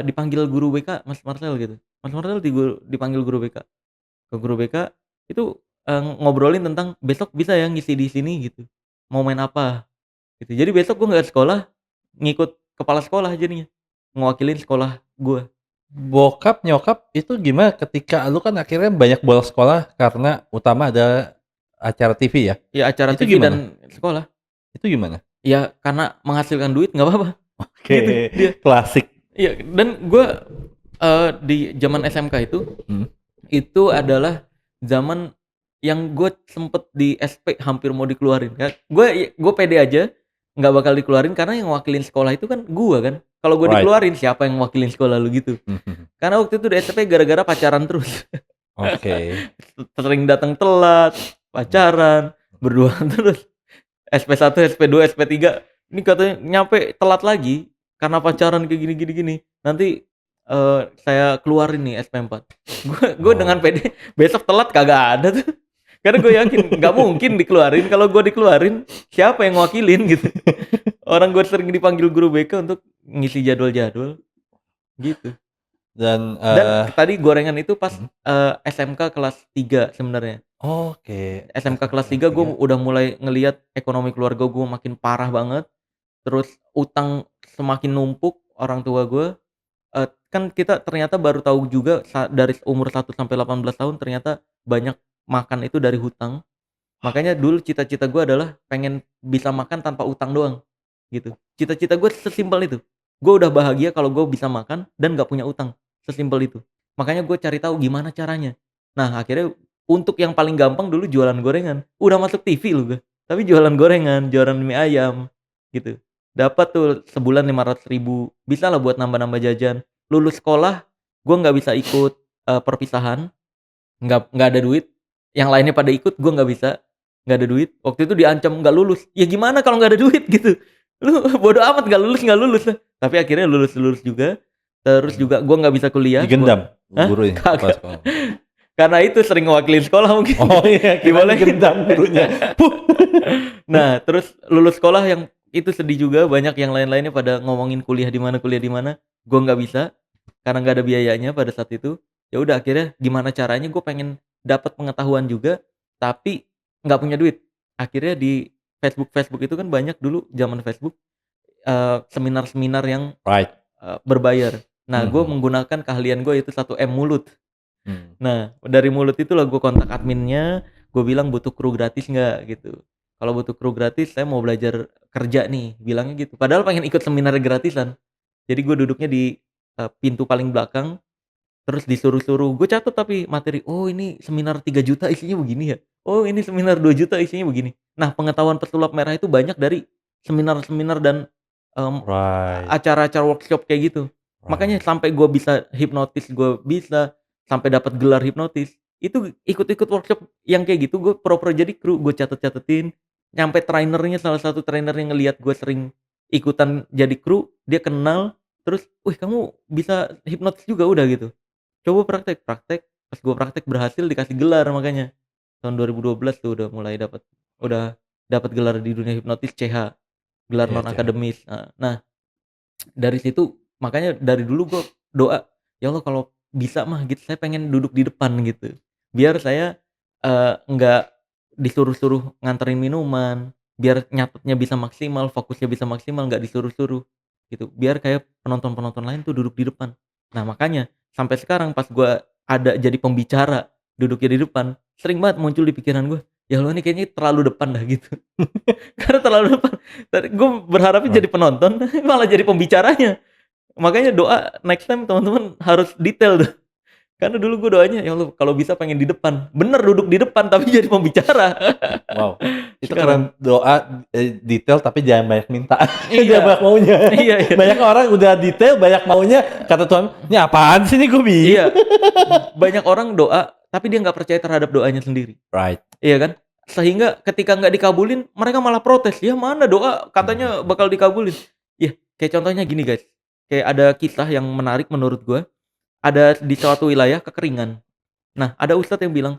dipanggil guru BK, Mas Marcel gitu. Mas Marcel dipanggil guru BK. Ke guru BK itu ngobrolin tentang besok bisa ya ngisi di sini gitu. Mau main apa? Gitu. Jadi besok gue nggak sekolah, ngikut kepala sekolah jadinya. Ngewakilin sekolah gue. Bokap nyokap itu gimana ketika lu kan akhirnya banyak bolos sekolah karena utama ada acara TV ya? Iya, acara itu TV gimana? dan sekolah. Itu gimana? Ya karena menghasilkan duit nggak apa-apa. Oke, Gitu, dia. klasik. Iya, dan gue di zaman SMK itu adalah zaman yang gue sempet di SP hampir mau dikeluarin kan. Gue pede aja nggak bakal dikeluarin karena yang wakilin sekolah itu kan gue kan. Kalau gue dikeluarin siapa yang wakilin sekolah lu gitu. Karena waktu itu di SP gara-gara pacaran terus. Oke. Sering datang telat, pacaran, berduaan terus. SP1, SP2, SP3 ini katanya nyampe telat lagi karena pacaran kayak gini. Nanti saya keluarin nih SP4. Gue dengan pede besok telat kagak ada tuh. Karena gue yakin nggak mungkin dikeluarin. Kalau gue dikeluarin siapa yang ngwakilin gitu. Orang gue sering dipanggil guru BK untuk ngisi jadwal gitu. Dan tadi gorengan itu pas SMK kelas 3 sebenarnya. Oke. SMK kelas 3 gue udah mulai ngelihat ekonomi keluarga gue makin parah banget. Terus utang semakin numpuk orang tua gue. Kan kita ternyata baru tahu juga dari umur 1 sampai 18 tahun ternyata banyak makan itu dari hutang. Makanya dulu cita-cita gue adalah pengen bisa makan tanpa utang doang gitu. Cita-cita gue sesimpel itu. Gue udah bahagia kalau gue bisa makan dan gak punya utang. Sesimpel itu. Makanya gue cari tahu gimana caranya. Nah akhirnya untuk yang paling gampang dulu jualan gorengan. Udah masuk TV loh gue. Tapi jualan gorengan, jualan mie ayam gitu. Dapat tuh sebulan 500.000. Bisa lah buat nambah-nambah jajan. Lulus sekolah gue gak bisa ikut perpisahan. Gak ada duit. Yang lainnya pada ikut, gue nggak bisa, nggak ada duit. Waktu itu diancam nggak lulus. Ya gimana kalau nggak ada duit gitu? Lu bodo amat nggak lulus lah. Tapi akhirnya lulus juga. Terus juga gue nggak bisa kuliah. Digendam gurunya. Karena itu sering ngewakilin sekolah mungkin. Oh iya, gimana gendam gurunya. Nah terus lulus sekolah itu sedih juga, banyak yang lain-lainnya pada ngomongin kuliah di mana, gue nggak bisa, karena nggak ada biayanya pada saat itu. Ya udah akhirnya gimana caranya gue pengen dapat pengetahuan juga, tapi nggak punya duit. Akhirnya di Facebook itu kan banyak dulu zaman Facebook, seminar-seminar yang, Right. berbayar. Nah, gue Mhm. menggunakan keahlian gue yaitu 1M mulut. Mmm. Nah, dari mulut itulah gue kontak adminnya, gue bilang, "Butuh kru gratis nggak?" Gitu. "Kalau butuh kru gratis, saya mau belajar kerja nih," bilangnya gitu. Padahal pengen ikut seminar gratisan. Jadi gue duduknya di, pintu paling belakang, terus disuruh-suruh, gue catat tapi materi, "Oh ini seminar 3 juta isinya begini ya? Oh ini seminar 2 juta isinya begini." Nah, pengetahuan pesulap merah itu banyak dari seminar-seminar dan, Right, acara-acara workshop kayak gitu. Makanya right. sampai gue bisa hipnotis, gue bisa sampai dapat gelar hipnotis, itu ikut-ikut workshop yang kayak gitu, gue pura-pura jadi kru, gue catet-catetin, nyampe trainernya, salah satu trainer yang ngelihat gue sering ikutan jadi kru, dia kenal, terus, "Wih kamu bisa hipnotis juga?" Udah gitu. "Coba praktek." Praktek, pas gue praktek berhasil dikasih gelar makanya. Tahun 2012 tuh udah dapat gelar di dunia hipnotis CH, gelar Iya, non Cak. akademis, heeh. Nah, dari situ makanya dari dulu gue doa, "Ya Allah kalau bisa mah gitu saya pengen duduk di depan," gitu. Biar saya, enggak disuruh-suruh nganterin minuman, biar nyatetnya bisa maksimal, fokusnya bisa maksimal, nggak disuruh-suruh, gitu. Biar kayak penonton-penonton lain tuh duduk di depan. Nah makanya sampai sekarang pas gue ada jadi pembicara, duduknya di depan, sering banget muncul di pikiran gue, "Ya Allah ini kayaknya terlalu depan dah," gitu. Karena terlalu depan, gue berharapnya Right. jadi penonton, malah jadi pembicaranya. Makanya doa next time teman-teman harus detail tuh. Karena dulu gue doanya, "Ya Allah kalau bisa pengen di depan." Bener duduk di depan tapi jadi pembicara Wow, itu sekarang. keren doa, detail tapi jangan banyak minta, jangan Iya, banyak maunya. iya iya. Banyak orang udah detail, banyak maunya, kata Tuhan, "Ini apaan sih nih, gue bingung." Iya, banyak orang doa, tapi dia nggak percaya terhadap doanya sendiri, Right. iya kan? Sehingga ketika nggak dikabulin, mereka malah protes, "Ya mana doa Mhm, katanya mhm. bakal dikabulin." Yah, kayak contohnya gini guys, kayak ada kisah yang menarik menurut gua, ada di suatu wilayah kekeringan. Nah, ada ustadz yang bilang,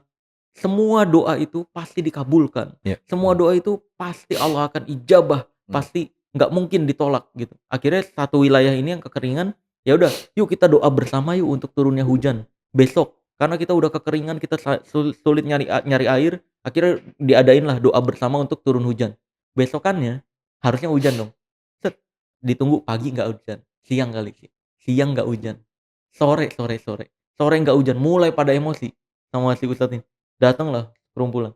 "Semua doa itu pasti dikabulkan. Iya, Semua mhm, doa itu pasti Allah akan ijabah, mhm. pasti nggak mungkin ditolak," gitu. Akhirnya satu wilayah ini yang kekeringan, "Ya udah, yuk kita doa bersama yuk untuk turunnya hujan besok." Karena kita udah kekeringan, kita sulit nyari air, akhirnya diadainlah doa bersama untuk turun hujan. Besokannya harusnya hujan dong. Set, ditunggu pagi nggak hujan, siang kali sih, siang nggak hujan, sore nggak hujan, mulai pada emosi sama si ustadz ini. Datanglah kerumpulan,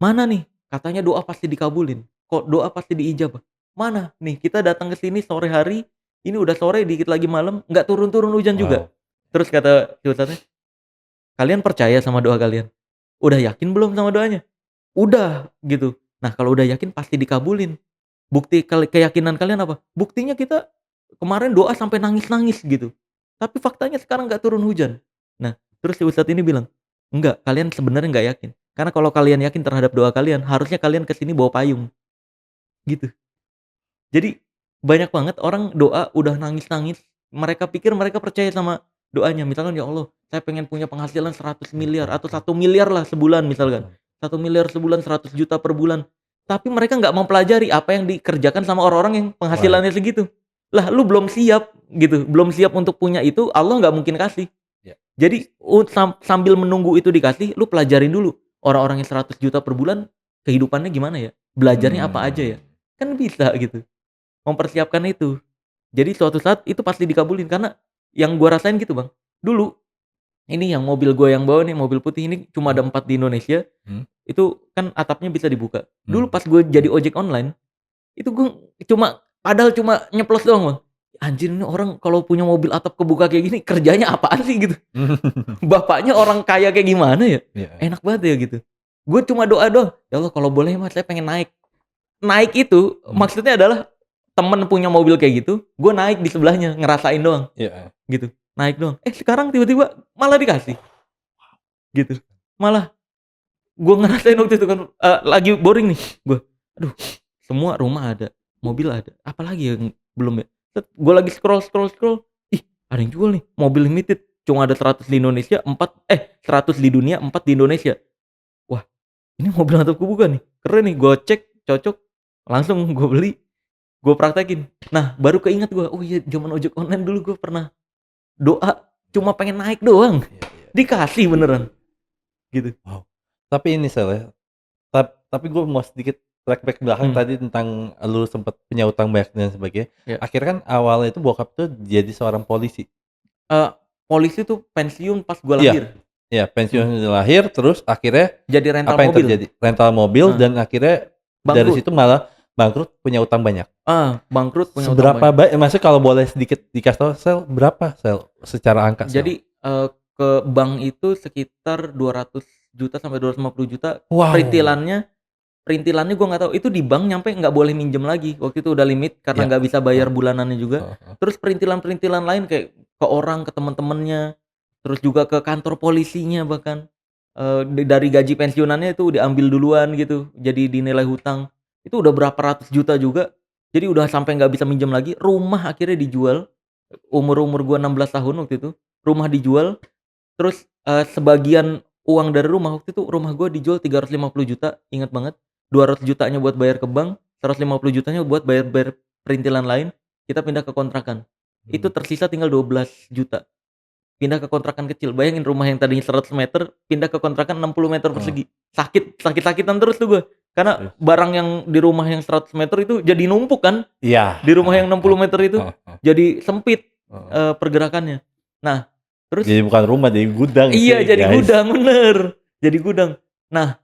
"Mana nih? Katanya doa pasti dikabulin. Kok doa pasti diijabah? Mana? Nih kita datang ke sini sore hari, ini udah sore dikit lagi malam, nggak turun-turun hujan juga." Wow. Terus kata si ustadznya, "Kalian percaya sama doa kalian? Udah yakin belum sama doanya?" "Udah," gitu. "Nah kalau udah yakin pasti dikabulin. Bukti keyakinan kalian apa?" "Buktinya kita kemarin doa sampai nangis-nangis gitu. Tapi faktanya sekarang nggak turun hujan." Nah, terus si ustadz ini bilang, "Enggak, kalian sebenarnya nggak yakin. Karena kalau kalian yakin terhadap doa kalian, harusnya kalian ke sini bawa payung." Gitu. Jadi banyak banget orang doa udah nangis-nangis, mereka pikir mereka percaya sama doanya. Misalkan, "Ya Allah, saya pengen punya penghasilan 100 miliar Mhm, atau mhm, 1 miliar lah sebulan," misalkan. mhm. 1 miliar sebulan, 100 juta per bulan. Tapi mereka nggak mempelajari apa yang dikerjakan sama orang-orang yang Right. penghasilannya segitu. Lah lu belum siap gitu, belum siap untuk punya itu, Allah nggak mungkin kasih. Ya. Jadi sambil menunggu itu dikasih, lu pelajarin dulu orang-orang yang 100 juta per bulan kehidupannya gimana ya? Belajarnya apa aja Mmm. ya? Kan bisa gitu. Mempersiapkan itu. Jadi suatu saat itu pasti dikabulin karena yang gua rasain gitu, Bang. Dulu ini yang mobil gua yang bawa nih, mobil putih ini cuma Mhm, ada 4 di Indonesia, mhm, itu kan atapnya bisa dibuka. Dulu mhm. pas gue jadi ojek online, itu gue padahal cuma nyeplos doang, Bang. Anjir ini orang kalau punya mobil atap kebuka kayak gini kerjanya apaan sih gitu. Bapaknya orang kaya kayak gimana ya? Iya, Enak banget ya gitu. Gue cuma doa doang, "Ya Allah kalau boleh mah saya pengen naik." Naik itu mhm, maksudnya adalah temen punya mobil kayak gitu, gue naik di sebelahnya, ngerasain doang, iya. gitu. Naik doang. Sekarang tiba-tiba malah dikasih, gitu. Malah gue ngerasain waktu itu kan, lagi boring nih, gue, aduh semua rumah ada, mobil ada, apalagi yang belum ya? Set, gue lagi scroll, ih ada yang jual nih, mobil limited, cuma ada 100 di Indonesia, 100 di dunia, 4 di Indonesia. Wah, ini mobil atapku bukan nih, keren nih, gue cek, cocok, langsung gue beli. gue praktekin. Nah baru keinget gue, oh iya zaman ojek online dulu gue pernah doa cuma pengen naik doang, Iya, iya. dikasih beneran gitu. Wow. Tapi ini Sel ya, tapi gue mau sedikit flashback belakang tadi tentang lu sempat punya utang banyak dan sebagainya. Ya. Akhirnya kan awalnya itu bokap tuh jadi seorang polisi. Polisi tuh pensiun pas gue Iya. lahir. Iya, pensiun lahir terus akhirnya Jadi rental apa yang mobil. terjadi? Rental mobil dan akhirnya dari Bangkrut. situ malah bangkrut, punya utang banyak. Bangkrut punya utang Seberapa banyak. banyak? Maksudnya kalau boleh sedikit dikasih tahu Sel, berapa Sel secara angka Sel? Jadi ke bank itu sekitar 200 juta sampai 250 juta. Wow. Perintilannya gue nggak tahu. Itu di bank nyampe nggak boleh minjem lagi. Waktu itu udah limit karena Ya. nggak bisa bayar bulanannya juga. Terus perintilan lain kayak ke orang, ke teman-temannya, terus juga ke kantor polisinya bahkan. Dari gaji pensiunannya itu diambil duluan gitu. Jadi dinilai hutang. Itu udah berapa ratus juta juga. Jadi udah sampai nggak bisa minjem lagi. Rumah akhirnya dijual. Umur gue 16 tahun waktu itu. Rumah dijual. Terus sebagian uang dari rumah waktu itu, rumah gue dijual 350 juta, ingat banget. 200 jutanya buat bayar ke bank, 150 jutanya buat bayar perintilan lain. Kita pindah ke kontrakan. Itu tersisa tinggal 12 juta. Pindah ke kontrakan kecil. Bayangin rumah yang tadinya 100 meter pindah ke kontrakan 60 meter persegi. Sakit-sakitan terus tuh gue. Karena barang yang di rumah yang 100 meter itu jadi numpuk kan. Iya. Di rumah yang 60 meter itu jadi sempit pergerakannya. Nah, terus jadi bukan rumah, jadi gudang. Iya, sih, jadi guys. gudang, bener. Jadi gudang. Nah,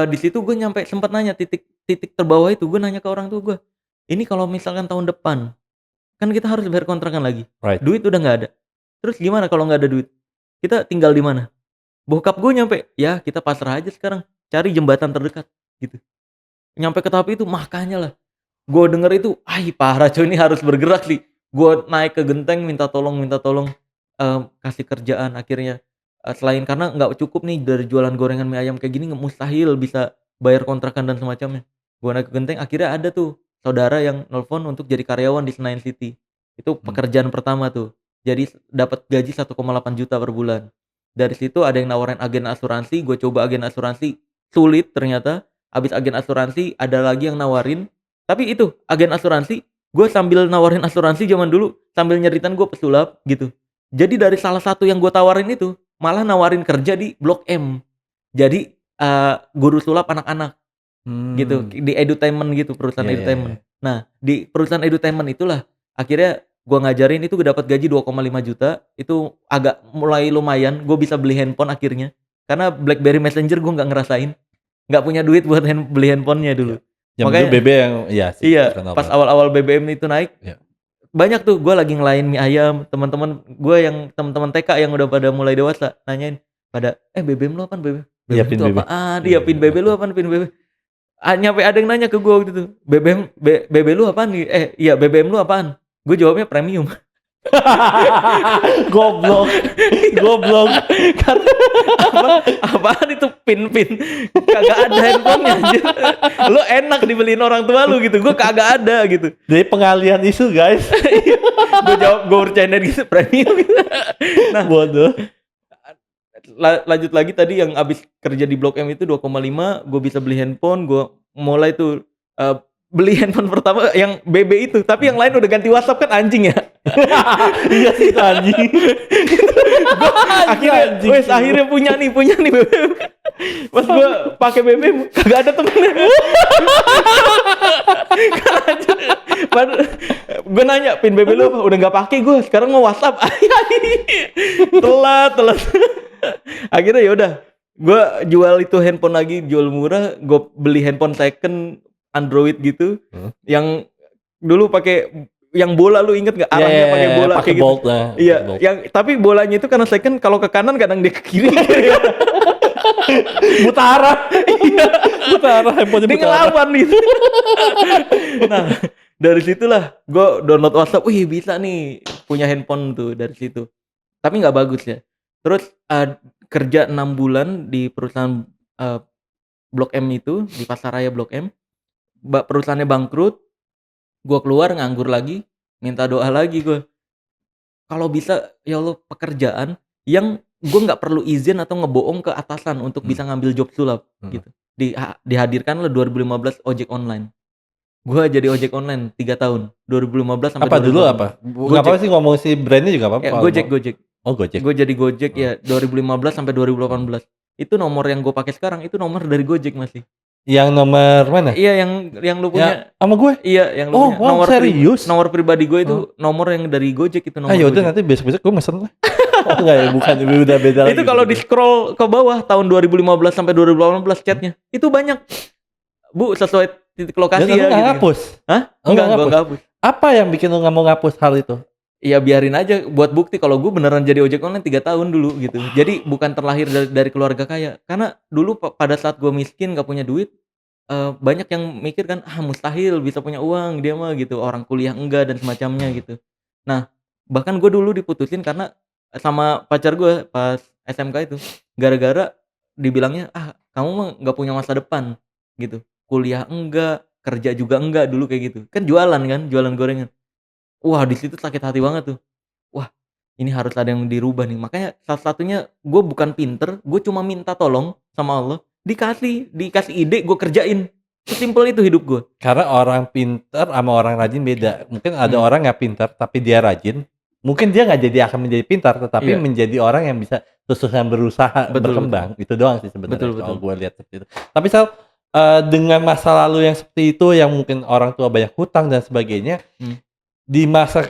di situ gue nyampe sempat nanya titik terbawah itu, gue nanya ke orang tua gue, ini kalau misalkan tahun depan kan kita harus bayar kontrakan lagi. Right. Duit udah nggak ada. Terus gimana kalau nggak ada duit? Kita tinggal di mana? Bokap gue nyampe, ya kita pasrah aja sekarang, cari jembatan terdekat gitu. Nyampe ke tahap itu, makanya lah gue denger itu, parah coy, ini harus bergerak sih. Gue naik ke genteng minta tolong kasih kerjaan akhirnya. Selain karena nggak cukup nih dari jualan gorengan mie ayam kayak gini, mustahil bisa bayar kontrakan dan semacamnya. Gue naik ke genteng, akhirnya ada tuh saudara yang nelpon untuk jadi karyawan di Senayan City. Itu pekerjaan pertama tuh. Jadi dapat gaji 1,8 juta per bulan. Dari situ ada yang nawarin agen asuransi, gue coba agen asuransi, sulit ternyata. Habis agen asuransi ada lagi yang nawarin. Tapi itu agen asuransi, gue sambil nawarin asuransi zaman dulu sambil nyeritain gue pesulap gitu. Jadi dari salah satu yang gue tawarin itu malah nawarin kerja di Blok M. Jadi guru sulap anak-anak gitu di edutainment gitu, perusahaan edutainment. Nah di perusahaan edutainment itulah akhirnya gue ngajarin itu, gue dapat gaji 2,5 juta. Itu agak mulai lumayan, gue bisa beli handphone akhirnya. Karena BlackBerry Messenger gue nggak ngerasain, nggak punya duit buat beli handphonenya dulu. Makanya BB yang iya pas awal-awal BBM itu naik, banyak tuh gue lagi ngelain mie ayam, teman-teman gue yang teman-teman TK yang udah pada mulai dewasa nanyain pada BBM lu apaan, BBM pin itu BB. apaan, iya pin BB lu apaan, pin BB. Nyampe ada yang nanya ke gue waktu itu, BB lu apaan nih, iya BBM lu apaan, gue jawabnya premium. Goblok. Karena apaan itu pin kagak ada handphonenya anjir. Lu enak dibeliin orang tua lu gitu, gue kagak ada gitu. Jadi pengalihan isu guys. Gue jawab, gue bercanda gitu, premium gitu. Nah bodoh. Lanjut lagi tadi yang abis kerja di Blok M itu 2,5, gue bisa beli handphone. Gue mulai tuh beli handphone pertama yang BB itu, tapi yang lain udah ganti WhatsApp kan, anjing ya. Iya sih anjing. Akhirnya punya nih BBM. Pas gue pakai BBM kagak ada temennya. Gue nanya pin BB lu apa? Udah nggak pakai gue, sekarang mau WhatsApp. telat. Akhirnya ya udah, gue jual itu handphone lagi, jual murah. Gue beli handphone second Android gitu, yang dulu pakai yang bola, lu inget nggak arahnya pakai bola kayak gitu. Iya, yang tapi bolanya itu karena second, kalau ke kanan kadang dia ke kiri. Buta arah. Iya, buta arah, handphonenya dia ngelawan gitu. Nah dari situlah gue download WhatsApp. Wih bisa nih punya handphone tuh dari situ. Tapi nggak bagus ya. Terus kerja 6 bulan di perusahaan Blok M itu, di Pasaraya Blok M. Perusahaannya bangkrut, gue keluar nganggur lagi, minta doa lagi gue. Kalau bisa ya Allah pekerjaan yang gue nggak perlu izin atau ngebohong ke atasan untuk bisa ngambil job sulap gitu. Dihadirkan lah 2015 ojek online. Gua jadi ojek online 3 tahun, 2015 sampai Apa dulu 2018. apa? Nggak apa-apa sih ngomong si brandnya juga apa-apa Ya, kalau Gojek mau. Gojek. Oh Gojek. Gue jadi Gojek Oh. ya 2015 sampai 2018. Itu nomor yang gue pakai sekarang itu nomor dari Gojek masih. Yang nomor mana? Iya yang lu punya. Ya sama gue. Iya yang lu Oh punya. wow serius? Nomor pribadi gue itu Oh. nomor yang dari Gojek itu nomor Ah yaudah Gojek. nanti besok-besok gue mesen lah. Oh enggak ya, bukan udah beda lagi. Itu kalau di scroll ke bawah tahun 2015 sampai 2018 chatnya itu banyak. Bu sesuai titik lokasi Dan ya nggak gitu. ngapus? Hah? Oh, Enggak, nggak gua nggak hapus. Apa yang bikin lu nggak mau ngapus hal itu? Ya biarin aja buat bukti kalau gue beneran jadi ojek online 3 tahun dulu gitu. Jadi bukan terlahir dari keluarga kaya. Karena dulu pada saat gue miskin gak punya duit, banyak yang mikir kan, mustahil bisa punya uang dia mah gitu, orang kuliah enggak dan semacamnya gitu. Nah, bahkan gue dulu diputusin karena sama pacar gue pas SMK itu, gara-gara dibilangnya, kamu mah gak punya masa depan gitu. Kuliah enggak, kerja juga enggak dulu kayak gitu. Kan jualan kan, jualan gorengan. Wah, di situ sakit hati banget tuh. Wah, ini harus ada yang dirubah nih. Makanya salah satunya gue bukan pinter, gue cuma minta tolong sama Allah, dikasih ide, gue kerjain. Sesimpel itu hidup gue. Karena orang pintar sama orang rajin beda. Mungkin ada orang nggak pintar tapi dia rajin. Mungkin dia nggak jadi akan menjadi pintar, tetapi Iya. menjadi orang yang bisa terus-terusan berusaha berkembang. Itu doang sih sebenarnya kalau gue lihat seperti itu. Tapi Sal, dengan masa lalu yang seperti itu, yang mungkin orang tua banyak hutang dan sebagainya, di masa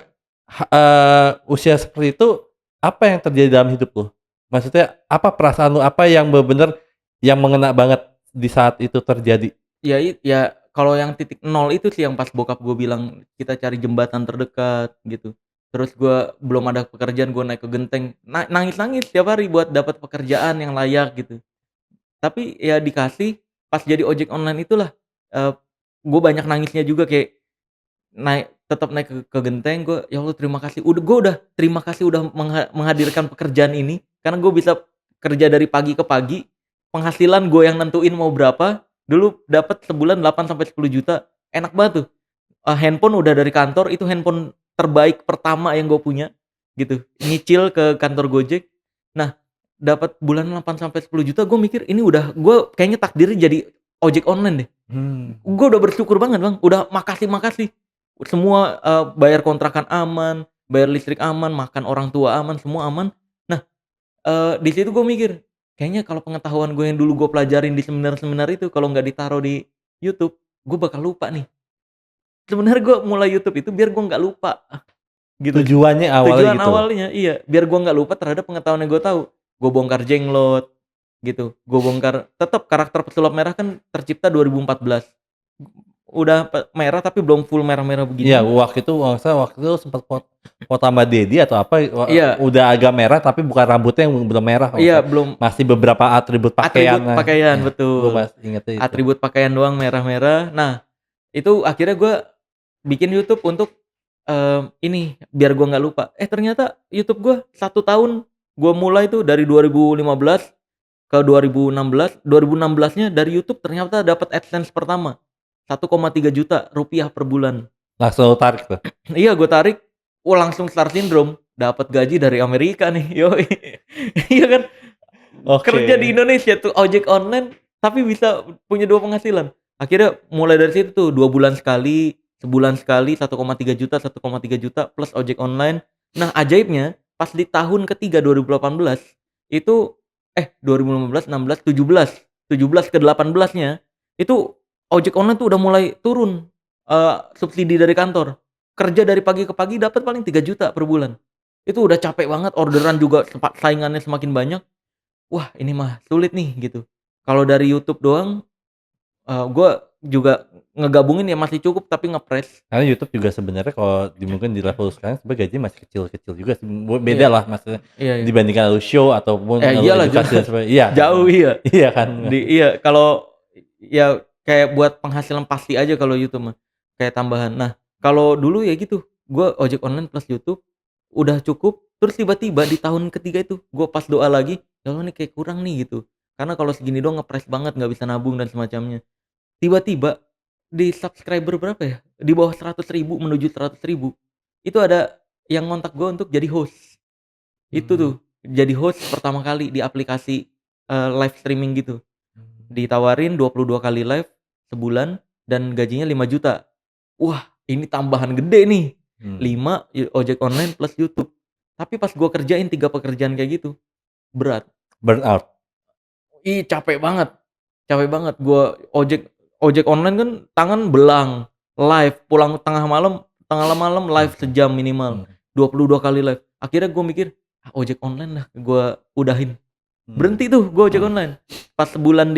usia seperti itu, apa yang terjadi dalam hidup lo? Maksudnya apa perasaan lo? Apa yang benar-benar yang mengena banget di saat itu terjadi? Ya kalau yang titik nol itu sih yang pas bokap gue bilang kita cari jembatan terdekat gitu. Terus gue belum ada pekerjaan, gue naik ke genteng, nangis-nangis tiap hari buat dapat pekerjaan yang layak gitu. Tapi ya dikasih, pas jadi ojek online itulah, gue banyak nangisnya juga kayak tetap naik ke genteng, gue, "Ya Allah terima kasih." Gue udah terima kasih udah menghadirkan pekerjaan ini, karena gue bisa kerja dari pagi ke pagi, penghasilan gue yang nentuin mau berapa, dulu dapat sebulan 8 sampai 10 juta, enak banget tuh. Handphone udah dari kantor, itu handphone terbaik pertama yang gue punya, gitu. Nyicil ke kantor Gojek. Nah, dapat bulan 8 sampai 10 juta, gue mikir ini udah gue kayaknya takdirnya jadi ojek online deh. Gue udah bersyukur banget, Bang. Udah makasih. Semua bayar kontrakan aman, bayar listrik aman, makan orang tua aman, semua aman. Nah, di situ gue mikir, kayaknya kalau pengetahuan gue yang dulu gue pelajarin di seminar-seminar itu kalau nggak ditaruh di YouTube, gue bakal lupa nih. Sebenarnya gue mulai YouTube itu biar gue nggak lupa, gitu. Tujuannya awalnya Tujuan gitu. awalnya iya, biar gue nggak lupa terhadap pengetahuan yang gue tahu. Gue bongkar jenglot, gitu. Gue bongkar, tetap karakter pesulap merah kan tercipta 2014. Udah merah tapi belum full merah-merah begini. Iya, waktu itu sempat foto sama Dedi atau apa, Iya. udah agak merah tapi bukan rambutnya yang belum merah. Iya, belum. Masih beberapa atribut pakaian. Betul. Gue masih ingetnya itu. Atribut pakaian doang merah-merah. Nah, itu akhirnya gue bikin YouTube untuk ini biar gue nggak lupa. Ternyata YouTube gue 1 tahun gue mulai tuh dari 2015 ke 2016. 2016-nya dari YouTube ternyata dapat AdSense pertama 1,3 juta rupiah per bulan. Langsung lu tarik tuh. Iya, gue tarik. Langsung star syndrome. Dapat gaji dari Amerika nih. Yoi. Iya kan? Kerja di Indonesia tuh ojek online tapi bisa punya 2 penghasilan. Akhirnya mulai dari situ tuh 2 bulan sekali, sebulan sekali 1,3 juta plus ojek online. Nah, ajaibnya pas di tahun ketiga 2018 itu 2015, 16, 17 ke 18-nya itu ojek online tuh udah mulai turun subsidi dari kantor. Kerja dari pagi ke pagi dapat paling 3 juta per bulan. Itu udah capek banget, orderan juga saingannya semakin banyak. Wah, ini mah sulit nih gitu. Kalau dari YouTube doang, gue juga ngegabungin ya masih cukup tapi ngepres. Karena YouTube juga sebenarnya kalau mungkin di level sekarang sebenarnya gaji masih kecil-kecil juga sih. Beda lah maksudnya dibandingkan lu show ataupun iyalah, edukasi dan sebagainya. Iya. Jauh iya. Iya kan. Iya, kalau ya kayak buat penghasilan pasti aja kalau YouTube mah. Kayak tambahan. Nah, kalau dulu ya gitu, gue ojek online plus YouTube udah cukup. Terus tiba-tiba di tahun ketiga itu gue pas doa lagi, ya Allah nih kayak kurang nih gitu. Karena kalau segini doang ngepres banget, nggak bisa nabung dan semacamnya. Tiba-tiba di subscriber berapa ya? Di bawah 100.000 menuju 100.000 itu ada yang ngontak gue untuk jadi host. Itu tuh jadi host pertama kali di aplikasi live streaming gitu. Ditawarin 22 kali live sebulan dan gajinya 5 juta. wah ini tambahan gede nih, 5 ojek online plus YouTube. Tapi pas gua kerjain 3 pekerjaan kayak gitu, berat. Burnout. Capek banget, capek banget. Gua ojek ojek online kan tangan belang, live, pulang tengah malam live sejam minimal, 22 kali live. Akhirnya gua mikir, ojek online lah gua udahin. Berhenti tuh gua ojek online. Pas sebulan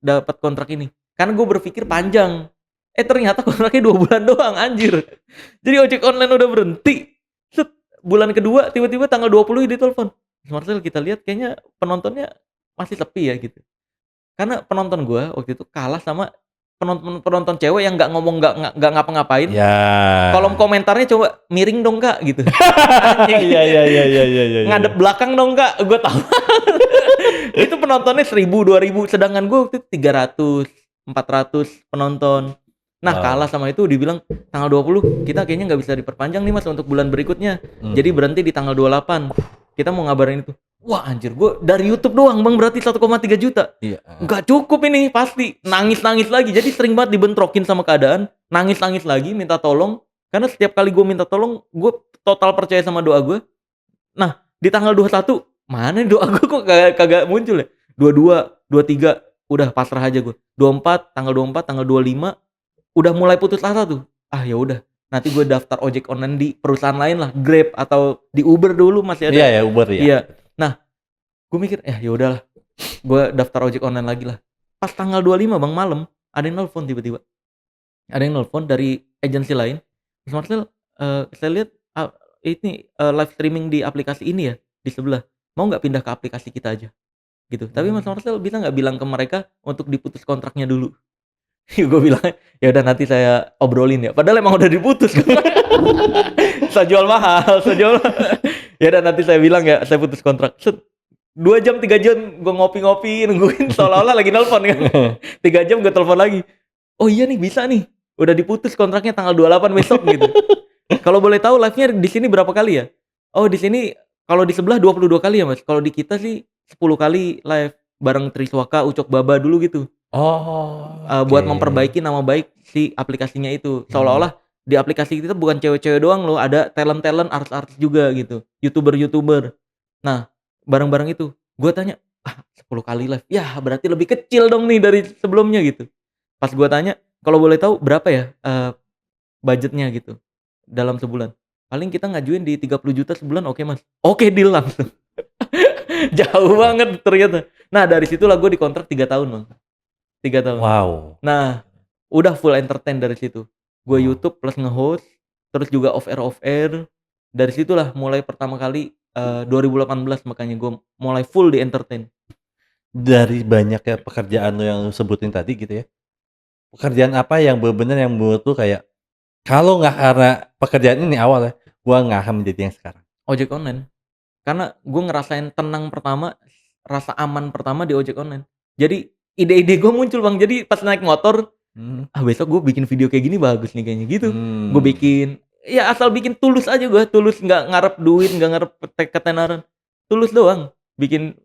dapat kontrak ini. Karena gua berpikir panjang. Ternyata kontraknya 2 bulan doang, anjir. Jadi ojek online udah berhenti. Bulan kedua tiba-tiba tanggal 20 ditelepon. Marcel, kita lihat kayaknya penontonnya masih sepi ya gitu. Karena penonton gua waktu itu kalah sama penonton cewek yang nggak ngomong, nggak ngapa-ngapain. Ya. Kolom komentarnya coba miring dong Kak gitu. Iya. Ngadep belakang dong Kak, gua tahu. Itu penontonnya 1000, 2000, sedangkan gua waktu itu 300, 400 penonton. Nah, kalah sama itu dibilang tanggal 20 kita kayaknya nggak bisa diperpanjang nih Mas untuk bulan berikutnya. Jadi berhenti di tanggal 28. Kita mau ngabarin itu. Wah anjir, gue dari YouTube doang Bang berarti 1,3 juta. Iya. Nggak cukup ini pasti. Nangis lagi. Jadi sering banget dibentrokin sama keadaan. Nangis lagi, minta tolong. Karena setiap kali gue minta tolong, gue total percaya sama doa gue. Nah, di tanggal 21, mana doa gue kok kagak muncul ya? 22, 23, udah pasrah aja gue. 24, tanggal 25, udah mulai putus asa tuh. Ya udah, nanti gue daftar ojek online di perusahaan lain lah, Grab atau di Uber dulu masih ada. Iya ya, Uber ya. Iya. Nah, gue mikir ya udahlah. Gue daftar ojek online lagi lah. Pas tanggal 25 Bang malam, ada yang nelpon tiba-tiba. Ada yang nelpon dari agensi lain. Mas Marcel, saya lihat ini live streaming di aplikasi ini ya, di sebelah. Mau nggak pindah ke aplikasi kita aja? Gitu. Tapi Mas Marcel bisa nggak bilang ke mereka untuk diputus kontraknya dulu? Gue bilang, ya udah nanti saya obrolin ya. Padahal emang udah diputus. Saya jual mahal. Ya udah nanti saya bilang ya, saya putus kontrak. 2 jam 3 jam gue ngopi-ngopi nungguin seolah-olah lagi nelpon kan. 3 jam gue telepon lagi. Oh iya nih bisa nih. Udah diputus kontraknya tanggal 28 besok gitu. Kalau boleh tahu live-nya di sini berapa kali ya? Oh di sini kalau di sebelah 22 kali ya Mas. Kalau di kita sih 10 kali live bareng Triswaka, Ucok Baba dulu gitu. Buat memperbaiki nama baik si aplikasinya itu. Seolah-olah di aplikasi kita bukan cewek-cewek doang loh, ada talent-talent, artis-artis juga gitu, YouTuber. Nah, bareng-bareng itu, gue tanya, 10 kali live, ya berarti lebih kecil dong nih dari sebelumnya gitu. Pas gue tanya, kalau boleh tahu berapa ya budgetnya gitu dalam sebulan? Paling kita ngajuin di 30 juta sebulan, oke Mas. Oke, deal langsung. Jauh banget ternyata. Nah dari situlah gue dikontrak 3 tahun Bang. 3 tahun. Wow. Nah, udah full entertain dari situ. Gue YouTube plus nge-host, terus juga off air. Dari situlah mulai pertama kali 2018 makanya gue mulai full di entertain. Dari banyaknya pekerjaan lo yang lo sebutin tadi gitu ya. Pekerjaan apa yang benar-benar yang menurut lo kayak kalau nggak karena pekerjaan ini awal ya, gue nggak akan menjadi yang sekarang. Ojek online. Karena gue ngerasain tenang pertama, rasa aman pertama di ojek online. Jadi ide-ide gue muncul Bang. Jadi pas naik motor, besok gue bikin video kayak gini bagus nih kayaknya gitu. Gue bikin, ya asal bikin tulus aja gue. Tulus, nggak ngarep duit, nggak ngarep ketenaran. Tulus doang. Bikin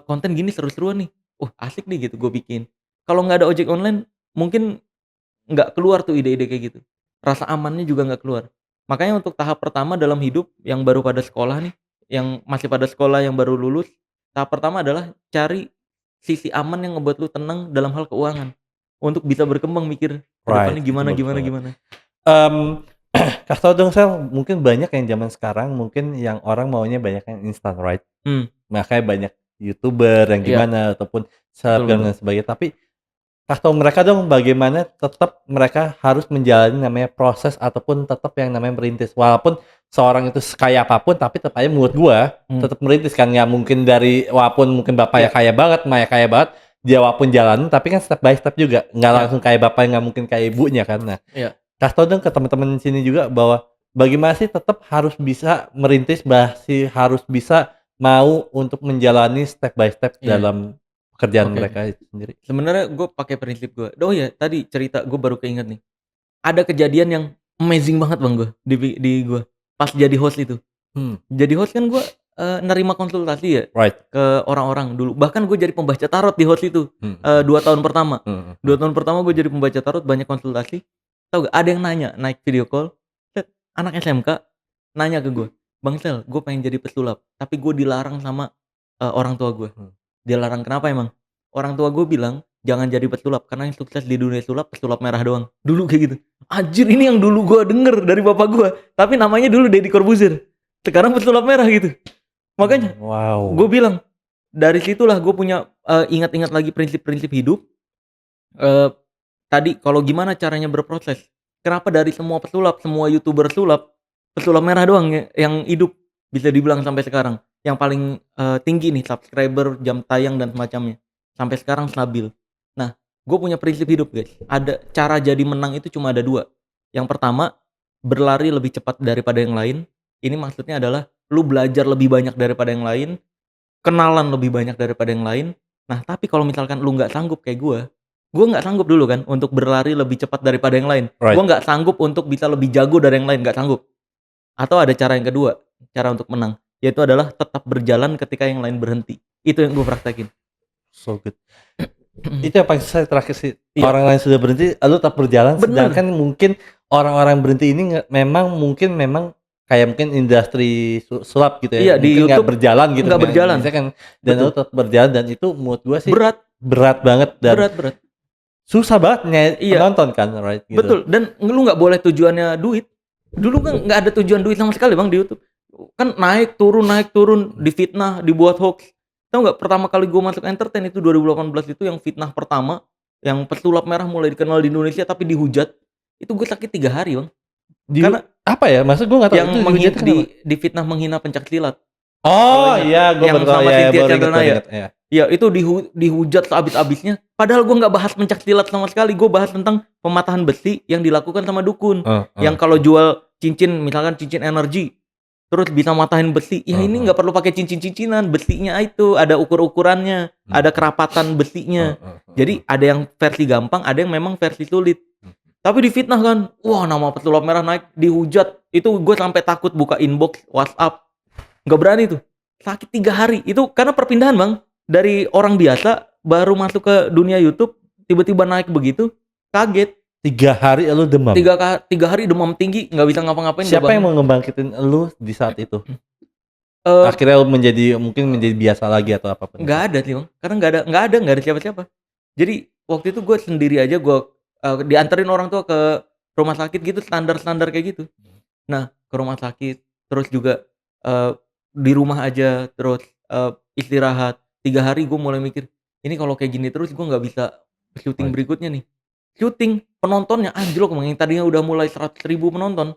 konten gini seru-seruan nih. Asik nih gitu gue bikin. Kalau nggak ada ojek online, mungkin nggak keluar tuh ide-ide kayak gitu. Rasa amannya juga nggak keluar. Makanya untuk tahap pertama dalam hidup yang baru pada sekolah nih, yang masih pada sekolah yang baru lulus, tahap pertama adalah cari sisi aman yang ngebuat lu tenang dalam hal keuangan. Untuk bisa berkembang mikir ke depannya gimana. Kasih tau dong Sel, mungkin banyak yang zaman sekarang mungkin yang orang maunya banyak yang instant right. Makanya banyak YouTuber yang gimana ataupun selebgram dan sebagainya. Tapi kasih tau mereka dong bagaimana tetap mereka harus menjalani namanya proses ataupun tetap yang namanya merintis. Walaupun seorang itu sekaya apapun tapi tetap aja menurut gua tetap merintis kan. Nggak mungkin dari walaupun mungkin bapaknya kaya banget, Maya kaya banget, dia walaupun jalan tapi kan step by step juga. Nggak langsung kayak bapaknya, nggak mungkin kayak ibunya kan. Nah, kasih tau dong ke teman-teman di sini juga bahwa bagaimana sih tetap harus bisa merintis, masih harus bisa mau untuk menjalani step by step dalam pekerjaan mereka itu sendiri. Sebenarnya gue pakai prinsip gue. Oh ya, tadi cerita gue baru keinget nih. Ada kejadian yang amazing banget Bang gue di gue pas jadi host itu. Jadi host kan gue nerima konsultasi ya ke orang-orang dulu. Bahkan gue jadi pembaca tarot di host itu 2 tahun pertama. 2 tahun pertama gue jadi pembaca tarot, banyak konsultasi. Tahu gak, ada yang nanya naik video call, anak SMK nanya ke gue, "Bang Sel, gue pengen jadi pesulap, tapi gue dilarang sama orang tua gue." Dilarang kenapa emang? Orang tua gue bilang, "Jangan jadi pesulap, karena yang sukses di dunia sulap, pesulap merah doang." Dulu kayak gitu. Anjir, ini yang dulu gue denger dari bapak gue, tapi namanya dulu Deddy Corbuzier. Sekarang pesulap merah gitu. Makanya Wow. gue bilang, dari situlah gue punya ingat-ingat lagi prinsip-prinsip hidup. Tadi kalau gimana caranya berproses. Kenapa dari semua pesulap, semua YouTuber sulap, pesulap merah doang yang hidup bisa dibilang sampai sekarang. Yang paling tinggi nih subscriber, jam tayang dan semacamnya. Sampai sekarang stabil. Nah, gue punya prinsip hidup, guys. Ada cara jadi menang itu cuma ada 2. Yang pertama, berlari lebih cepat daripada yang lain. Ini maksudnya adalah lu belajar lebih banyak daripada yang lain, kenalan lebih banyak daripada yang lain. Nah, tapi kalau misalkan lu nggak sanggup kayak gue nggak sanggup dulu kan untuk berlari lebih cepat daripada yang lain. Right. Gue nggak sanggup untuk bisa lebih jago dari yang lain, nggak sanggup. Atau ada cara yang kedua, cara untuk menang, yaitu adalah tetap berjalan ketika yang lain berhenti. Itu yang gue praktekin. So good. Itu yang paling susah terakhir sih. Iya. Orang lain sudah berhenti, lu tetap berjalan. Bener. Sedangkan mungkin orang-orang yang berhenti ini memang kayak mungkin industri sulap gitu ya. Iya, di mungkin nggak YouTube berjalan gitu. nggak berjalan. Kan, dan Betul. lu tetap berjalan, dan itu menurut gua sih berat banget dan berat. susah banget Iya. penonton kan, right? Gitu. Betul, dan lu nggak boleh tujuannya duit. Dulu kan nggak ada tujuan duit sama sekali bang di YouTube. Kan naik turun, difitnah, dibuat hoax. Tahu nggak, pertama kali gue masuk entertain itu 2018, itu yang fitnah pertama, yang pesulap merah mulai dikenal di Indonesia tapi dihujat. Itu gue sakit 3 hari bang. Karena apa ya? Maksud gue nggak tahu. Yang difitnah menghina pencak silat. Oh iya, gue yang sama Cynthia Chandra inget. Ya itu dihujat sehabis-habisnya. Padahal gue nggak bahas pencak silat sama sekali. Gue bahas tentang pematahan besi yang dilakukan sama dukun. Yang kalau jual cincin, misalkan cincin energi, terus bisa matahin besi. Ya ini nggak perlu pakai cincin-cincinan. Besinya itu ada ukur-ukurannya, ada kerapatan besinya. Jadi ada yang versi gampang, ada yang memang versi sulit. Tapi difitnah kan, wah nama pesulap merah naik, dihujat. Itu gue sampai takut buka inbox WhatsApp. Nggak berani tuh. Sakit 3 hari. Itu karena perpindahan bang. Dari orang biasa baru masuk ke dunia YouTube, tiba-tiba naik begitu, kaget. 3 hari lu demam. 3 hari demam tinggi, nggak bisa ngapa-ngapain. Siapa yang mau ngebangkitin lu di saat itu? Akhirnya lu mungkin menjadi biasa lagi atau apapun. Nggak ada sih bang, karena nggak ada siapa-siapa. Jadi waktu itu gue sendiri aja, gue dianterin orang tua ke rumah sakit gitu, standar kayak gitu. Nah ke rumah sakit, terus juga di rumah aja, terus istirahat 3 hari. Gue mulai mikir, ini kalau kayak gini terus gue nggak bisa syuting berikutnya nih. Syuting penontonnya anjlok, yang tadinya udah mulai 100.000 penonton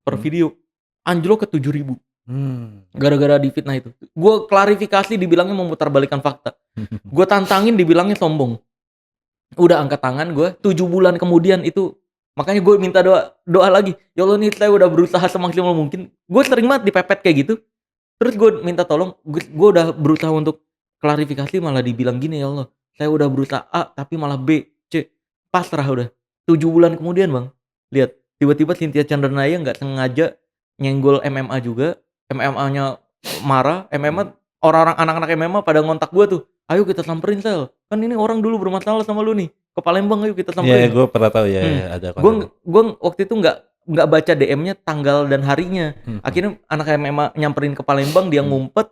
per video, anjlok ke 7.000. Gara-gara difitnah itu. Gue klarifikasi, dibilangnya memutarbalikkan fakta. Gue tantangin, dibilangnya sombong. Udah angkat tangan gue, 7 bulan kemudian itu. Makanya gue minta doa lagi. Ya Allah nih, saya udah berusaha semaksimal mungkin. Gue sering banget dipepet kayak gitu. Terus gue minta tolong, gue udah berusaha untuk klarifikasi, malah dibilang gini, ya Allah, saya udah berusaha A tapi malah B, C. Pasrah udah. 7 bulan kemudian bang, lihat, tiba-tiba Cynthia Chandra nggak sengaja nyenggol MMA juga. MMA-nya marah, MMA, orang-orang anak-anak MMA pada ngontak gue tuh, ayo kita samperin Sel, kan ini orang dulu bermasalah sama lu nih, ke Palembang ayo kita samperin. Iya, gue pernah tahu ya, ada. Gue waktu itu nggak baca DM-nya tanggal dan harinya. Akhirnya anak MMA nyamperin ke Palembang, dia ngumpet.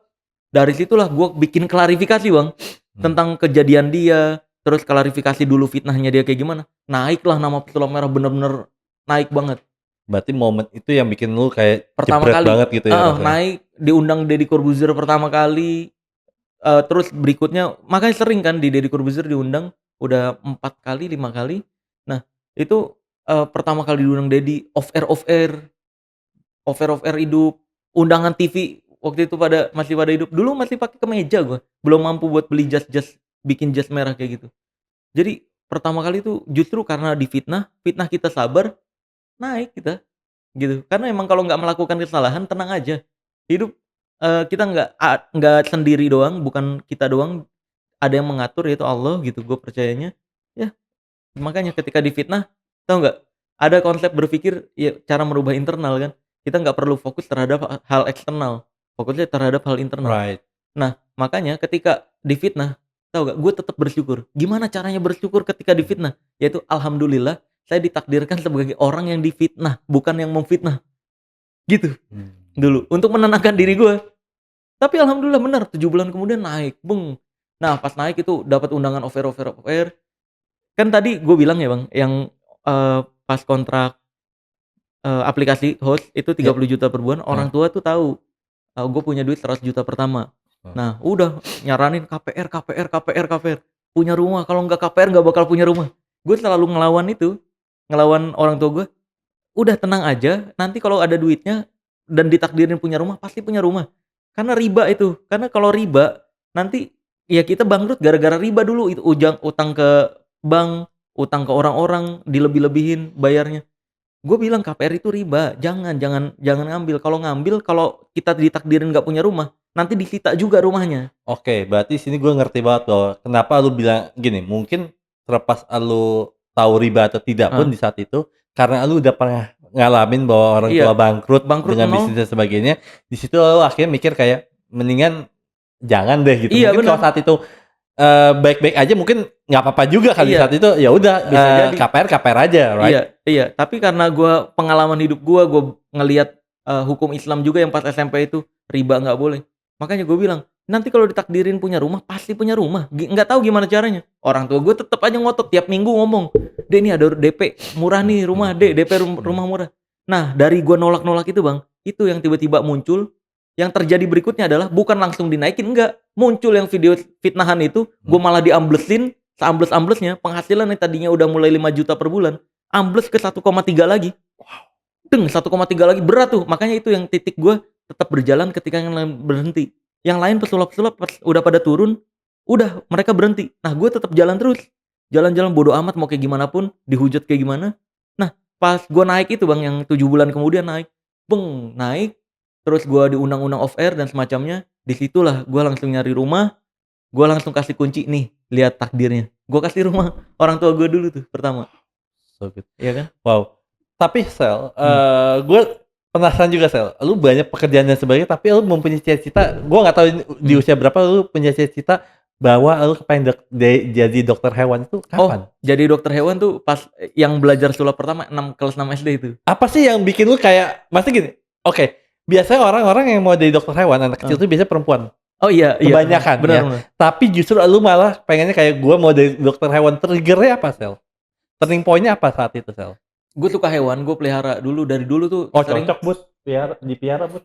Dari situlah gue bikin klarifikasi bang, tentang kejadian dia. Terus klarifikasi dulu fitnahnya dia kayak gimana. Naiklah nama pesulap merah, bener-bener naik banget. Berarti momen itu yang bikin lu kayak pertama jebret kali banget gitu ya. Naik, diundang Deddy Corbuzier pertama kali. Terus berikutnya, makanya sering kan di Deddy Corbuzier diundang udah 4 kali 5 kali. Nah itu pertama kali diundang Deddy, off air hidup. Undangan TV waktu itu masih pada hidup. Dulu masih pakai kemeja gue, belum mampu buat beli jas bikin jas merah kayak gitu. Jadi pertama kali itu justru karena difitnah kita sabar, naik kita gitu. Karena emang kalau nggak melakukan kesalahan, tenang aja, hidup kita nggak sendiri doang, bukan kita doang, ada yang mengatur, yaitu Allah gitu, gue percayanya ya. Makanya ketika difitnah, tahu nggak, ada konsep berpikir ya, cara merubah internal kan. Kita nggak perlu fokus terhadap hal eksternal, fokusnya terhadap hal internal. Right. Nah makanya ketika difitnah, tahu nggak, gue tetap bersyukur. Gimana caranya bersyukur ketika difitnah? Yaitu alhamdulillah, saya ditakdirkan sebagai orang yang difitnah, bukan yang memfitnah. Gitu, dulu. Untuk menenangkan diri gue. Tapi alhamdulillah benar, 7 bulan kemudian naik, beng. Nah, pas naik itu dapat undangan offer. Kan tadi gue bilang ya Bang, yang, pas kontrak, aplikasi host itu Iya. 30 juta per bulan, orang tua tuh tahu, gue punya duit 100 juta pertama. Nah, udah nyaranin KPR, punya rumah, kalau nggak KPR nggak bakal punya rumah. Gue selalu ngelawan itu, ngelawan orang tua gue, "Udah tenang aja, nanti kalau ada duitnya dan ditakdirin punya rumah, pasti punya rumah." Karena riba itu, karena kalau riba nanti ya kita bangkrut gara-gara riba dulu itu, utang ke bank, utang ke orang-orang, dilebih-lebihin bayarnya. Gue bilang KPR itu riba, jangan ngambil, kalau kita ditakdirin nggak punya rumah, nanti disita juga rumahnya. Oke, berarti sini gue ngerti banget bahwa kenapa lu bilang gini, mungkin terlepas lu tahu riba atau tidak pun Heeh, di saat itu, karena lu udah pernah ngalamin bahwa orang tua iya, bangkrut bangkrut dengan nol. bisnis dan sebagainya, di situ lu akhirnya mikir kayak mendingan jangan deh gitu. Iya Mungkin kalau bener, saat itu baik-baik aja mungkin nggak apa-apa juga kali iya, saat itu, ya udah bisa jadi. KPR KPR aja, right? Iya, tapi karena pengalaman hidup gue ngelihat, hukum Islam juga yang pas SMP itu, riba nggak boleh. Makanya gue bilang, nanti kalau ditakdirin punya rumah, pasti punya rumah, nggak tahu gimana caranya. Orang tua gue tetep aja ngotot tiap minggu ngomong, "Dek, ini ada DP murah nih rumah, Dek, DP rumah murah." Nah, dari gue nolak-nolak itu Bang, itu yang tiba-tiba muncul, yang terjadi berikutnya adalah bukan langsung dinaikin, enggak, muncul yang video fitnahan itu, gue malah diamblesin, seambles-amblesnya, penghasilan yang tadinya udah mulai 5 juta per bulan, ambles ke 1,3 lagi. 1,3 lagi, berat tuh. Makanya itu yang titik gue tetap berjalan ketika yang lain berhenti. Yang lain pesulap-pesulap pas udah pada turun, udah mereka berhenti. Nah, gue tetap jalan terus. Jalan-jalan bodo amat mau kayak gimana pun, dihujat kayak gimana. Nah, pas gue naik itu Bang, yang 7 bulan kemudian naik. Naik, terus gue diundang-undang off air dan semacamnya. Disitulah gue langsung nyari rumah, gue langsung kasih kunci, "Nih, lihat takdirnya." Gue kasih rumah orang tua gue dulu tuh pertama, So good. iya kan? Wow. Tapi Sel, Hmm. gue penasaran juga Sel. Lu banyak pekerjaan dan sebagainya, tapi lu mempunyai cita-cita. Gue nggak tahu di Hmm. usia berapa lu punya cita-cita bahwa lu pengen jadi dokter hewan itu Oh, kapan? jadi dokter hewan tuh pas, yang belajar sulap pertama kelas 6 SD itu. Apa sih yang bikin lu kayak, maksudnya gini? Oke, biasanya orang-orang yang mau jadi dokter hewan anak kecil Heeh. tuh biasanya perempuan, Oh iya, kebanyakan benar ya. benar. Tapi justru lu malah pengennya kayak gue mau jadi dokter hewan. Triggernya apa Sel? Turning point-nya apa saat itu Sel? Gue suka hewan, gue pelihara dulu, dari dulu tuh Oh sering. cocok bud, dipiara bud.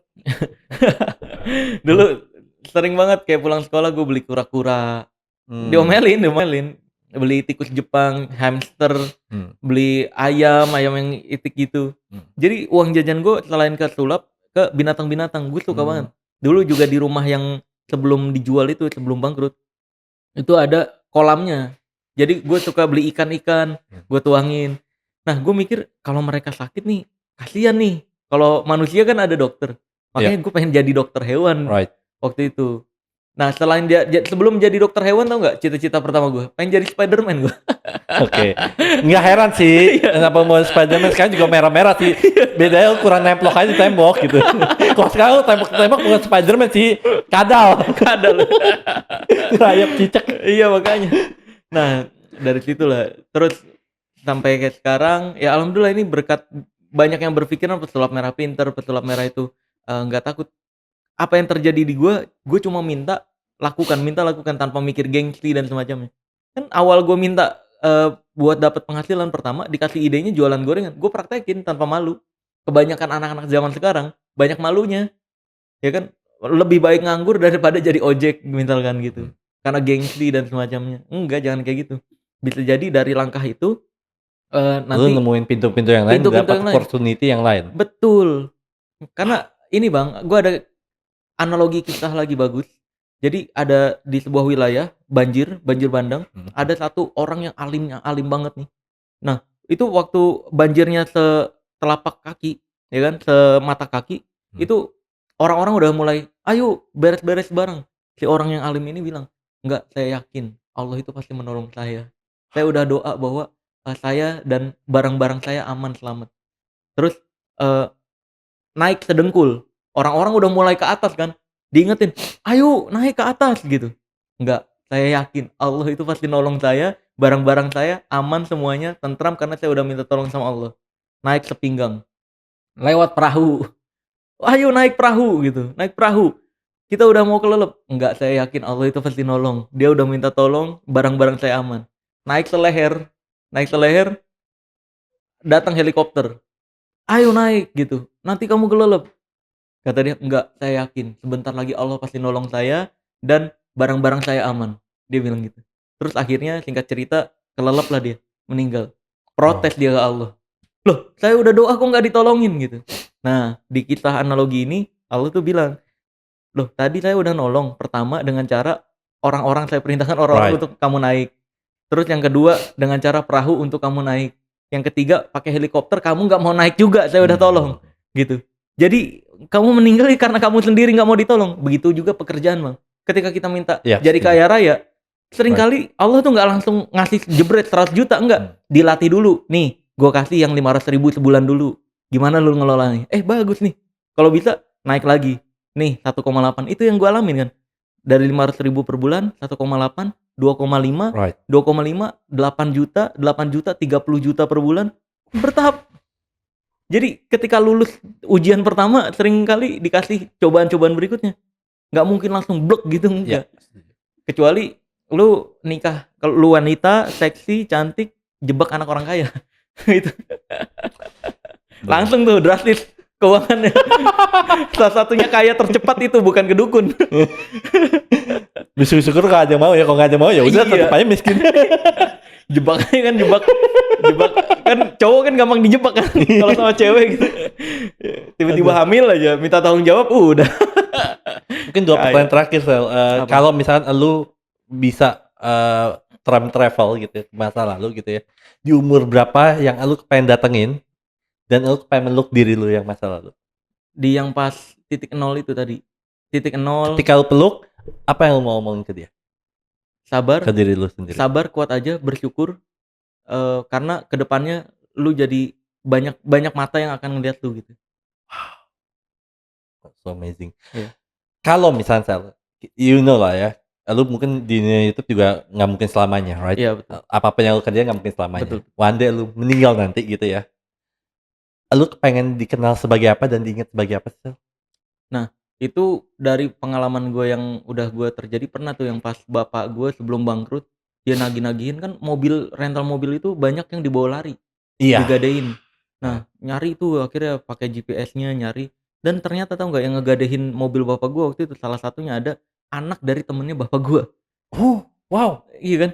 Dulu sering banget kayak pulang sekolah gue beli kura-kura, diomelin, beli tikus Jepang, hamster, beli ayam yang itik gitu. Jadi uang jajan gue selain ke sulap, ke binatang-binatang, gue suka banget. Dulu juga di rumah yang sebelum dijual itu, sebelum bangkrut, itu ada kolamnya. Jadi gue suka beli ikan-ikan, gue tuangin. Nah, gue mikir kalau mereka sakit nih, kasihan nih. Kalau manusia kan ada dokter. Iya, Makanya gue pengen jadi dokter hewan right. waktu itu. Nah, selain sebelum jadi dokter hewan, tau nggak cita-cita pertama gue? Pengen jadi Spiderman gue. Oke. Nggak heran sih kenapa mau Spiderman sekarang juga merah-merah sih. Bedanya kurang nemplok aja di tembok gitu. Kalau sekarang tembok bukan Spiderman sih, kadal. Kadal. Rayap cicak. Iya makanya. Nah, dari situlah. Terus sampai kayak sekarang, ya alhamdulillah ini berkat banyak yang berpikiran pesulap merah pinter, pesulap merah itu nggak takut. Apa yang terjadi di gue cuma minta lakukan tanpa mikir gengsi dan semacamnya. Kan awal gue minta, buat dapat penghasilan pertama, dikasih idenya jualan gorengan, gue praktekin tanpa malu. Kebanyakan anak-anak zaman sekarang banyak malunya, ya kan? Lebih baik nganggur daripada jadi ojek misalkan gitu, karena gengsi dan semacamnya. Enggak, jangan kayak gitu. Bisa jadi dari langkah itu, Lu nanti nemuin pintu-pintu yang lain, pintu-pintu dapat yang lain. opportunity yang lain. Betul. Karena ini Bang, gue ada analogi kisah lagi bagus. Jadi ada di sebuah wilayah banjir bandang, ada satu orang yang alim banget nih. Nah, itu waktu banjirnya setelapak kaki, ya kan, semata kaki, itu orang-orang udah mulai, "Ayo beres-beres bareng." Si orang yang alim ini bilang, "Enggak, saya yakin Allah itu pasti menolong saya. Saya udah doa bahwa, saya dan barang-barang saya aman, selamat." Terus, eee, naik sedengkul, orang-orang udah mulai ke atas kan, diingetin, "Ayo naik ke atas," gitu. Enggak. saya yakin Allah itu pasti nolong saya, barang-barang saya aman semuanya, tentram karena saya udah minta tolong sama Allah. Naik sepinggang, lewat perahu, ayo naik perahu gitu, naik perahu. Kita udah mau kelelep, enggak, saya yakin Allah itu pasti nolong. Dia udah minta tolong, barang-barang saya aman. Naik seleher, datang helikopter. Ayo naik gitu, nanti kamu kelelep. Kata dia, enggak, saya yakin sebentar lagi Allah pasti nolong saya dan barang-barang saya aman. Dia bilang gitu. Terus akhirnya singkat cerita kelelep lah dia, meninggal. Protes dia ke Allah. Loh, saya udah doa kok nggak ditolongin gitu. Nah, di kisah analogi ini Allah tuh bilang, loh tadi saya udah nolong pertama dengan cara orang-orang, saya perintahkan orang-orang untuk kamu naik. Terus yang kedua dengan cara perahu untuk kamu naik. Yang ketiga pakai helikopter, kamu nggak mau naik juga, saya udah tolong gitu. Jadi kamu meninggal karena kamu sendiri nggak mau ditolong. Begitu juga pekerjaan, Bang. Ketika kita minta jadi kaya raya, seringkali Allah tuh nggak langsung ngasih jebret 100 juta, enggak. Dilatih dulu. Nih, gue kasih yang 500.000 sebulan dulu. Gimana lu ngelolanya? Bagus nih. Kalau bisa naik lagi. Nih 1,8. Itu yang gue alamin kan. Dari 500.000 per bulan, 1,8, 2,5, 2,5, 8 juta, 8 juta, 30 juta per bulan. Bertahap. Jadi ketika lulus ujian pertama seringkali dikasih cobaan-cobaan berikutnya. Nggak mungkin langsung blok gitu, enggak. Kecuali lu nikah, kalau lu wanita, seksi, cantik, jebak anak orang kaya. Itu. Langsung tuh drastis keuangannya. Salah satunya kaya tercepat itu, bukan ke dukun. Syukur kalau ada mau ya, kalau nggak ada mau ya udah tetap aja miskin. Jebaknya kan jebak kan, cowok kan gampang dijebak kan kalau sama cewek gitu. Tiba-tiba hamil aja minta tanggung jawab udah. Mungkin 2 pertanyaan terakhir, Sel. Kalau misalkan lu bisa time travel gitu ya, masa lalu gitu ya, di umur berapa yang lu pengen datengin dan lu pengen meluk diri lu yang masa lalu? Di yang pas titik nol itu tadi. Titik nol. Ketika lu peluk, apa yang lu mau ngomongin ke dia? Sabar, ke diri lu sendiri. Sabar, kuat aja, bersyukur, karena kedepannya lu jadi banyak mata yang akan ngeliat lu gitu. Wow, so amazing. Kalau misalnya you know lah ya, lu mungkin di dunia YouTube juga nggak mungkin selamanya, right? Iya, betul. Apapun yang lu kerjain nggak mungkin selamanya. Betul. One day lu meninggal nanti gitu ya. Lu pengen dikenal sebagai apa dan diingat sebagai apa sih? Nah, itu dari pengalaman gue yang udah gue terjadi, pernah tuh yang pas bapak gue sebelum bangkrut, dia nagih-nagihin kan, mobil, rental mobil itu banyak yang dibawa lari, digadein. Nah, nyari tuh akhirnya pakai GPS-nya nyari, dan ternyata tahu nggak yang ngegadehin mobil bapak gue waktu itu salah satunya ada anak dari temennya bapak gue. Oh, wow. Iya kan?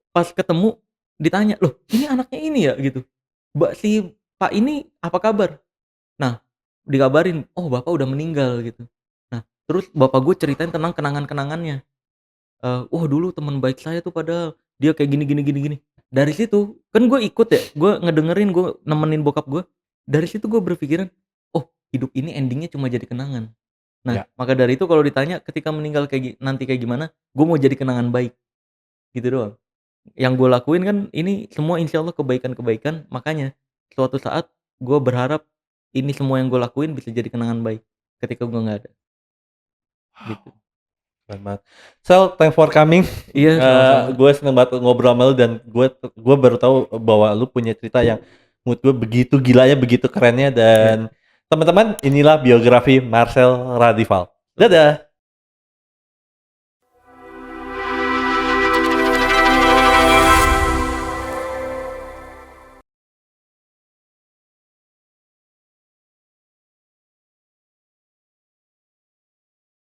Pas ketemu ditanya, loh ini anaknya ini ya gitu. Mbak, si Pak ini apa kabar? Nah, dikabarin, oh bapak udah meninggal gitu. Nah, terus bapak gue ceritain tentang kenangan-kenangannya. Wah dulu teman baik saya tuh padahal dia kayak gini. Dari situ kan gue ikut ya, gue ngedengerin, gue nemenin bokap gue. Dari situ gue berpikiran, oh hidup ini endingnya cuma jadi kenangan. Nah, maka dari itu kalau ditanya ketika meninggal nanti kayak gimana, gue mau jadi kenangan baik. Gitu doang. Yang gue lakuin kan ini semua insya Allah kebaikan-kebaikan, makanya suatu saat gue berharap ini semua yang gue lakuin bisa jadi kenangan baik ketika gue nggak ada. Gitu. Keren banget. Sel, thanks for coming. Iya. Gue seneng banget ngobrol sama lu dan gue baru tahu bahwa lu punya cerita yang menurut gue begitu gilanya, begitu kerennya, dan teman-teman inilah biografi Marcel Radival. Dadah.